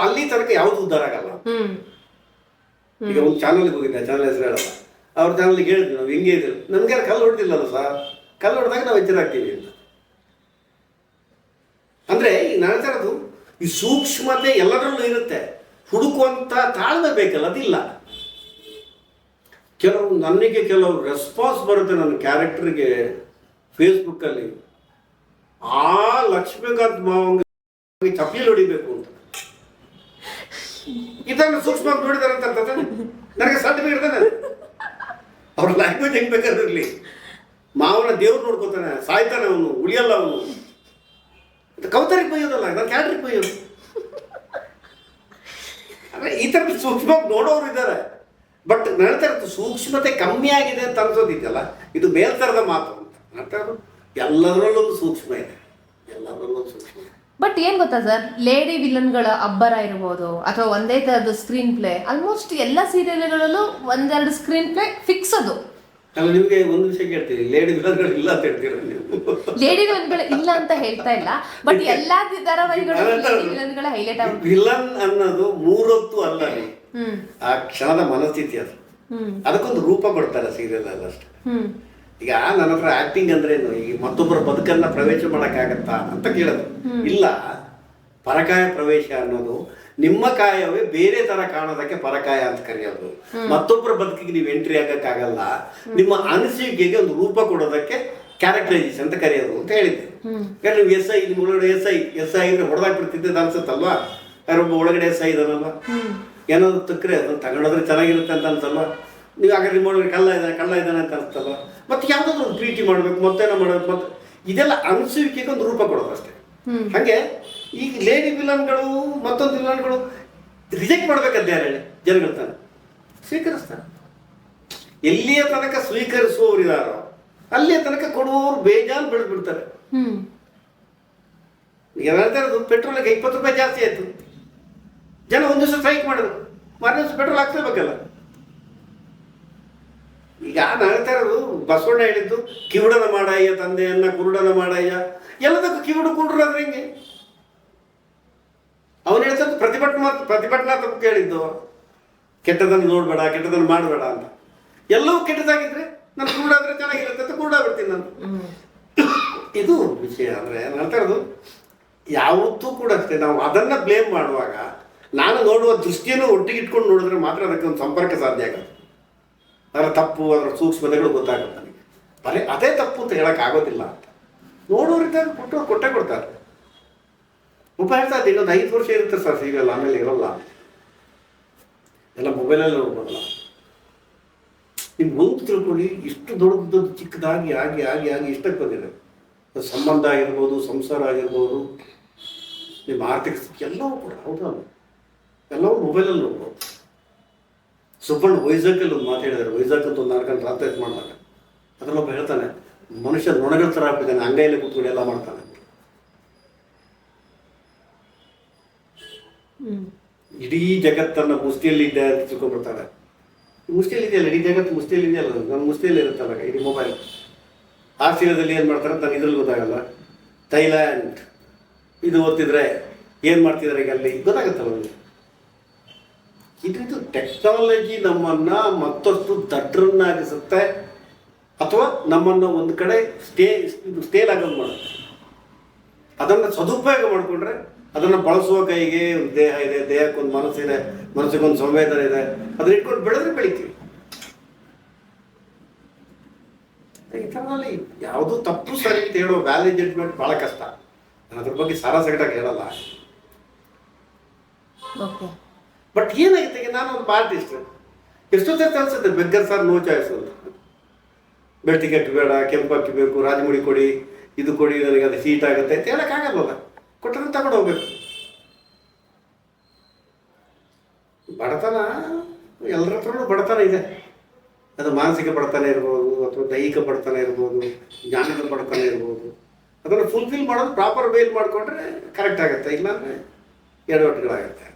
ಅಲ್ಲಿ ತನಕ ಯಾವ್ದು ಉದ್ಧಾರ ಆಗಲ್ಲ. ಈಗ ಒಂದು ಚಾನಲ್ಗೆ ಹೋಗಿದ್ದೆ, ಚಾನಲ್ ಹೆಸರು ಹೇಳಲ್ಲ, ಅವ್ರ ಚಾನಲ್ಗೆ ಹೇಳಿದ್ವಿ ನಾವು ಹಿಂಗೆ ಇದ್ರು, ನಮ್ಗೆ ಕಲ್ಲು ಹೊಡೆದಿಲ್ಲಲ್ಲ ಸರ್, ಕಲ್ಲು ಹೊಡೆದಾಗ ನಾವು ಎಚ್ಚರಾಗ್ತೀವಿ ಅಂತ. ಅಂದ್ರೆ ಈಗ ನಾನು ಹೇಳ್ತಿರೋದು ಈ ಸೂಕ್ಷ್ಮತೆ ಎಲ್ಲರಲ್ಲೂ ಇರುತ್ತೆ, ಹುಡುಕುವಂತ ತಾಳ್ಮೆ ಬೇಕಲ್ಲ, ಅದಿಲ್ಲ. ನನಗೆ ಕೆಲವು ರೆಸ್ಪಾನ್ಸ್ ಬರುತ್ತೆ ನನ್ನ ಕ್ಯಾರೆಕ್ಟರ್ಗೆ ಫೇಸ್ಬುಕ್ಕಲ್ಲಿ, ಆ ಲಕ್ಷ್ಮೀಕಾಂತ್ ಮಾವಂಗೆ ಚಪ್ಪಲಿ ಹೊಡಿಬೇಕು ಅಂತ. ಇದನ್ನು ಸೂಕ್ಷ್ಮ ನೋಡಿದಾರೆ ಅಂತ ಅರ್ಥದ, ನನಗೆ ಸರ್ಟಿಫಿಕೇಟ್ ಇರ್ತಾನೆ. ಅವ್ರ ಲ್ಯಾಂಗ್ವೇಜ್ ಹೆಂಗ್ ಬೇಕಾದ್ರೆ ಇರಲಿ, ಮಾವನ ದೇವ್ರು ನೋಡ್ಕೋತಾನೆ, ಸಾಯ್ತಾನೆ ಅವನು, ಉಳಿಯಲ್ಲ ಅವನು. ಕೌತರಿಗೆ ಬೈಯೋದಲ್ಲ, ನಾನು ಕ್ಯಾಟ್ರಿಗೆ ಬೈಯೋದು. ಅಂದ್ರೆ ಈ ಥರದ ಸೂಕ್ಷ್ಮ ನೋಡೋರು ಇದ್ದಾರೆ. ಬಟ್ ಹೇಳ್ತಾ ಇರೋದು ಸೂಕ್ಷ್ಮತೆ ಕಮ್ಮಿ ಆಗಿದೆ ಅಂತ ಅನ್ಸೋದಿದೆಯಲ್ಲ, ಇದು ಮೇಲ್ತರದ ಮಾತು ಅಂತ. ಹೇಳ್ತಾ ಇರೋದು ಎಲ್ಲದರಲ್ಲೊಂದು ಸೂಕ್ಷ್ಮ ಇದೆ, ಎಲ್ಲದರಲ್ಲೊಂದು ಸೂಕ್ಷ್ಮ ಇದೆ. ಬಟ್ ಏನ್ ಗೊತ್ತಾ ಸರ್, ಲೇಡಿ ವಿಲನ್ಗಳ ಅಬ್ಬರ ಇರ್ಬೋದು ಅಥವಾ ಒಂದೇ ತರದ ಸ್ಕ್ರೀನ್ ಪ್ಲೇ, ಆಲ್ಮೋಸ್ಟ್ ಎಲ್ಲ ಸೀರಿಯಲ್ಗಳಲ್ಲೂ ಒಂದೆರಡು ಸ್ಕ್ರೀನ್ ಪ್ಲೇ ಫಿಕ್ಸ್. ಅದು ಅಲ್ಲ, ನಿಮಗೆ ಒಂದು ವಿಷಯ ಕೇಳ್ತೀರಿ, ಲೇಡಿ ವಿಲನ್ಗಳು ಇಲ್ಲ ಅಂತ ಹೇಳ್ತೀರ ನೀವು? ಲೇಡಿ ವಿಲನ್ಗಳು ಇಲ್ಲ ಅಂತ ಹೇಳ್ತಾ ಇಲ್ಲ, ಬಟ್ ಎಲ್ಲಾ ಧಾರಾವಾಹಿಗಳು ಲೇಡಿ ವಿಲನ್ಗಳ ಹೈಲೈಟ್ ಆಗ. ವಿಲನ್ ಅನ್ನೋದು ಮೂರೊತ್ತು ಅಲ್ಲ, ಆ ಕ್ಷಣದ ಮನಸ್ಥಿತಿ ಅದು, ಅದಕ್ಕೊಂದು ರೂಪ ಕೊಡ್ತಾರೆ ಸೀರಿಯಲ್ ಅಲ್ಲಿ ಅಷ್ಟೇ. ಈಗ ನನ್ನ ಹತ್ರ ಆಕ್ಟಿಂಗ್ ಅಂದ್ರೇನು, ಈಗ ಮತ್ತೊಬ್ಬರ ಬದುಕನ್ನ ಪ್ರವೇಶ ಮಾಡಕ್ಕಾಗತ್ತಾ ಅಂತ ಕೇಳೋದು ಇಲ್ಲ. ಪರಕಾಯ ಪ್ರವೇಶ ಅನ್ನೋದು ನಿಮ್ಮ ಕಾಯವೇ ಬೇರೆ ತರ ಕಾಣೋದಕ್ಕೆ ಪರಕಾಯ ಅಂತ ಕರೆಯೋದು. ಮತ್ತೊಬ್ಬರ ಬದುಕಿಗೆ ನೀವು ಎಂಟ್ರಿ ಆಗಕ್ಕಾಗಲ್ಲ, ನಿಮ್ಮ ಅನಿಸಿಕೆಗೆ ಒಂದು ರೂಪ ಕೊಡೋದಕ್ಕೆ ಕ್ಯಾರೆಕ್ಟರೈಸೇಷನ್ ಅಂತ ಕರೆಯೋದು ಅಂತ ಹೇಳಿದ್ದೆ. ಯಾಕಂದ್ರೆ ನೀವು ಎಸ್ ಐ, ನಿಮ್ಮ ಒಳಗಡೆ ಎಸ್ ಐ ಅಂದ್ರೆ ಹೊಡೆದಾಕ್ಬಿಡ್ತಿದ್ದೆ ಅನ್ಸುತ್ತಲ್ವಾ? ಯಾರೊಬ್ಬ ಒಳಗಡೆ ಎಸ್ ಐ ಇದಾನಲ್ವಾ, ಏನಾದ್ರು ತಕ್ಕರೆ ಅದನ್ನು ತಗೊಂಡೋದ್ರೆ ಚೆನ್ನಾಗಿರುತ್ತೆ ಅಂತ ಅನ್ಸಲ್ವಾ? ನೀವು ಹಾಗಾದ್ರೆ ನಿಮ್ಮ ಒಳಗಡೆ ಕಳ್ಳ ಇದ್ದಾನೆ ಅಂತ ಅನ್ಸ್ತಲ್ವಾ? ಮತ್ತೆ ಯಾವುದಾದ್ರು ಒಂದು ಪ್ರೀತಿ ಮಾಡಬೇಕು, ಮತ್ತೇನೋ ಮಾಡಬೇಕು, ಮತ್ತೆ ಇದೆಲ್ಲ ಅನಿಸುವಿಕೆಗೆ ಒಂದು ರೂಪ ಕೊಡೋದು ಅಷ್ಟೇ. ಹಾಗೆ ಈಗ ಲೇಡಿ ವಿಲನ್ಗಳು ಮತ್ತೊಂದು ವಿಲನ್ಗಳು ರಿಜೆಕ್ಟ್ ಮಾಡ್ಬೇಕಂತ ಯಾರು ಹೇಳಿ, ಜನಗಳ ತಾನೆ ಸ್ವೀಕರಿಸ್ತಾರೆ. ಎಲ್ಲಿಯ ತನಕ ಸ್ವೀಕರಿಸುವವರು ಇದಾರೋ ಅಲ್ಲಿಯ ತನಕ ಕೊಡುವವರು ಬೇಜಾನ್ ಬೆಳೆದು ಬಿಡ್ತಾರೆ. ಈಗ ಹೇಳ್ತಾ ಇರೋದು ಪೆಟ್ರೋಲಿಗೆ 20 ರೂಪಾಯಿ ಜಾಸ್ತಿ ಆಯ್ತು, ಜನ ಒಂದು ದಿವಸ ಸ್ಟ್ರೈಕ್ ಮಾಡಿದ್ರು, ಮಾರನೇ ದಿವಸ ಪೆಟ್ರೋಲ್ ಹಾಕ್ಲೇಬೇಕಲ್ಲ. ಈಗ ನಾನು ಹೇಳ್ತಾ ಇರೋದು ಬಸವಣ್ಣ ಹೇಳಿದ್ದು, ಕಿವುಡನ ಮಾಡಯ್ಯ ತಂದೆಯನ್ನ ಕುರುಡನ ಮಾಡಯ್ಯ, ಎಲ್ಲದಕ್ಕೂ ಕಿವುಡು ಕುರುಡ್ರಾದ್ರೆ ಹೆಂಗೆ? ಅವನು ಹೇಳ್ತದ್ದು ಪ್ರತಿಭಟನಾತ್ಮಕ ಹೇಳಿದ್ದು, ಕೆಟ್ಟದನ್ನು ನೋಡ್ಬೇಡ, ಕೆಟ್ಟದನ್ನು ಮಾಡಬೇಡ ಅಂತ. ಎಲ್ಲವೂ ಕೆಟ್ಟದಾಗಿದ್ರೆ ನಾನು ಕುರುಡಾದ್ರೆ ಚೆನ್ನಾಗಿರುತ್ತೆ ಅಂತ ಕುರುಡಾಗ್ಬಿಡ್ತೀನಿ ನಾನು. ಇದು ವಿಷಯ. ಅಂದ್ರೆ ನಾನು ಹೇಳ್ತಾ ಇರೋದು ಯಾವತ್ತೂ ಕೂಡ ಅಷ್ಟೇ, ನಾವು ಅದನ್ನ ಬ್ಲೇಮ್ ಮಾಡುವಾಗ ನಾನು ನೋಡುವ ದೃಷ್ಟಿಯನ್ನು ಒಟ್ಟಿಗೆ ಇಟ್ಕೊಂಡು ನೋಡಿದ್ರೆ ಮಾತ್ರ ಅದಕ್ಕೆ ಒಂದು ಸಂಪರ್ಕ ಸಾಧ್ಯ ಆಗುತ್ತೆ. ಅದರ ತಪ್ಪು, ಅದರ ಸೂಕ್ಷ್ಮತೆಗಳು ಗೊತ್ತಾಗುತ್ತೆ ನನಗೆ. ಬರೀ ಅದೇ ತಪ್ಪು ಅಂತ ಹೇಳೋಕ್ಕಾಗೋದಿಲ್ಲ ಅಂತ ನೋಡೋರಿದ್ದಾಗ ಕೊಟ್ಟೇ ಕೊಡ್ತಾರೆ. ಒಬ್ಬ ಹೇಳ್ತಾ ಇದ್ದೆ, ಇನ್ನೊಂದು 5 ವರ್ಷ ಇರುತ್ತೆ ಸರ್ ಸೀರಿಯಲ್, ಆಮೇಲೆ ಇರೋಲ್ಲ, ಎಲ್ಲ ಮೊಬೈಲಲ್ಲಿ ನೋಡ್ಬೋದಲ್ಲ. ನಿಮ್ಗೆ ಒಂದು ತಿಳ್ಕೊಳ್ಳಿ, ಇಷ್ಟು ದೊಡ್ಡದು ಚಿಕ್ಕದಾಗಿ ಆಗಿ ಆಗಿ ಆಗಿ ಇಷ್ಟಕ್ಕೆ ಬಂದಿದೆ. ಸಂಬಂಧ ಆಗಿರ್ಬೋದು, ಸಂಸಾರ ಆಗಿರ್ಬೋದು, ನಿಮ್ಮ ಆರ್ಥಿಕ ಸ್ಥಿತಿ ಎಲ್ಲವೂ ಕೂಡ ಹೌದಾ, ಎಲ್ಲವೂ ಮೊಬೈಲಲ್ಲಿ ನೋಡ್ಬೋದು. ಸುಬ್ಬಣ್ಣ ವೈಜಾಗಲ್ಲಿ ಒಂದು ಮಾತು ಹೇಳಿದ್ದಾರೆ, ವೈಜಾಗ್ ಅಂತ ಒಂದು ನಾಟಕ ರಾತ್ರಿ ಮಾಡಿದಾಗ ಅದರಲ್ಲೊಬ್ಬ ಹೇಳ್ತಾನೆ, ಮನುಷ್ಯ ನೊಣಗಳ ಥರ ಆಗ್ಬಿದ್ದಾನೆ, ಅಂಗೈಯಲ್ಲಿ ಕೂತ್ಕೊಂಡು ಎಲ್ಲ ಮಾಡ್ತಾನೆ. ಇಡೀ ಜಗತ್ತನ್ನು ಮುಷ್ಟಿಯಲ್ಲಿ ಇದೆ ಅಂತ ತಿಳ್ಕೊಂಡ್ಬಿಡ್ತಾರೆ. ಮುಷ್ಟಿಯಲ್ಲಿ ಇದೆಯಲ್ಲ ಇಡೀ ಜಗತ್ತು, ಮುಷ್ಟಿಯಲ್ಲಿ ಇದೆಯಲ್ಲ, ನನ್ನ ಮುಷ್ಟಿಯಲ್ಲಿ ಇರುತ್ತಲ್ಲ ಇಡೀ ಮೊಬೈಲ್. ಆಸ್ಟ್ರೇಲಿಯಾದಲ್ಲಿ ಏನು ಮಾಡ್ತಾರೆ ಅಂತ ಇದ್ರಲ್ಲಿ ಗೊತ್ತಾಗಲ್ಲ, ಥೈಲ್ಯಾಂಡ್ ಇದು ಓದ್ತಿದ್ರೆ ಏನು ಮಾಡ್ತಿದ್ದಾರೆ ಈಗ ಅಲ್ಲಿ ಗೊತ್ತಾಗುತ್ತಲ್ಲ ನನಗೆ. ಇದು ಟೆಕ್ನಾಲಜಿ ನಮ್ಮನ್ನ ಮತ್ತಷ್ಟು ದಡ್ರನ್ನಾಗಿಸುತ್ತೆ ಅಥವಾ ನಮ್ಮನ್ನು ಒಂದು ಕಡೆ ಸ್ಟೇಲ್ ಆಗೋದು ಮಾಡುತ್ತೆ. ಅದನ್ನು ಸದುಪಯೋಗ ಮಾಡಿಕೊಂಡ್ರೆ, ಅದನ್ನು ಬಳಸುವ ಕೈಗೆ ಒಂದು ದೇಹ ಇದೆ, ದೇಹಕ್ಕೊಂದು ಮನಸ್ಸಿದೆ, ಮನಸ್ಸಿಗೊಂದು ಸಂವೇದನೆ ಇದೆ, ಅದನ್ನ ಇಟ್ಕೊಂಡು ಬೆಳೆದ್ರೆ ಬೆಳಿತೀವಿ. ಈ ಥರದಲ್ಲಿ ಯಾವುದೂ ತಪ್ಪು ಸರಿ ಅಂತ ಹೇಳೋ ವ್ಯಾಲ್ಯೂ ಜಡ್ಜ್ಮೆಂಟ್ ಭಾಳ ಕಷ್ಟ. ನಾನು ಅದ್ರ ಬಗ್ಗೆ ಸಾರಾ ಸಗಟಾಗಿ ಹೇಳಲ್ಲ. ಓಕೆ. ಬಟ್ ಏನಾಗುತ್ತೆ ಈಗ ನಾನು ಒಂದು ಆರ್ಟಿಸ್ಟ್, ಎಷ್ಟೊತ್ತೈತೆ ಅನ್ಸುತ್ತೆ ಬೆಗ್ಗರ್ ಸರ್ ನೋ ಚಾಯ್ಸ್ ಅಂತ. ಬೆಡ್ ಟಿಕೆಟ್ ಬೇಡ, ಕೆಂಪಕ್ಕಿ ಬೇಕು, ರಾಜಮುಡಿ ಕೊಡಿ, ಇದು ಕೊಡಿ, ನನಗೆ ಅದು ಹೀಟ್ ಆಗುತ್ತೆ ಅಂತ ಹೇಳೋಕ್ಕಾಗಲ್ವಲ್ಲ. ಕೊಟ್ಟರೆ ತಗೊಂಡು ಹೋಗ್ಬೇಕು. ಬಡತನ ಎಲ್ಲರ ಹತ್ರನೂ ಬಡತನ ಇದೆ. ಅದು ಮಾನಸಿಕ ಬಡತನ ಇರ್ಬೋದು, ಅಥವಾ ದೈಹಿಕ ಬಡತನ ಇರ್ಬೋದು, ಜ್ಞಾನದ ಬಡತನ ಇರ್ಬೋದು. ಅದನ್ನು ಫುಲ್ಫಿಲ್ ಮಾಡೋದು ಪ್ರಾಪರ್ ವೇಲ್ ಮಾಡಿಕೊಂಡ್ರೆ ಕರೆಕ್ಟ್ ಆಗುತ್ತೆ, ಇಲ್ಲಾಂದರೆ ಎಡವಟ್ಟುಗಳಾಗುತ್ತೆ.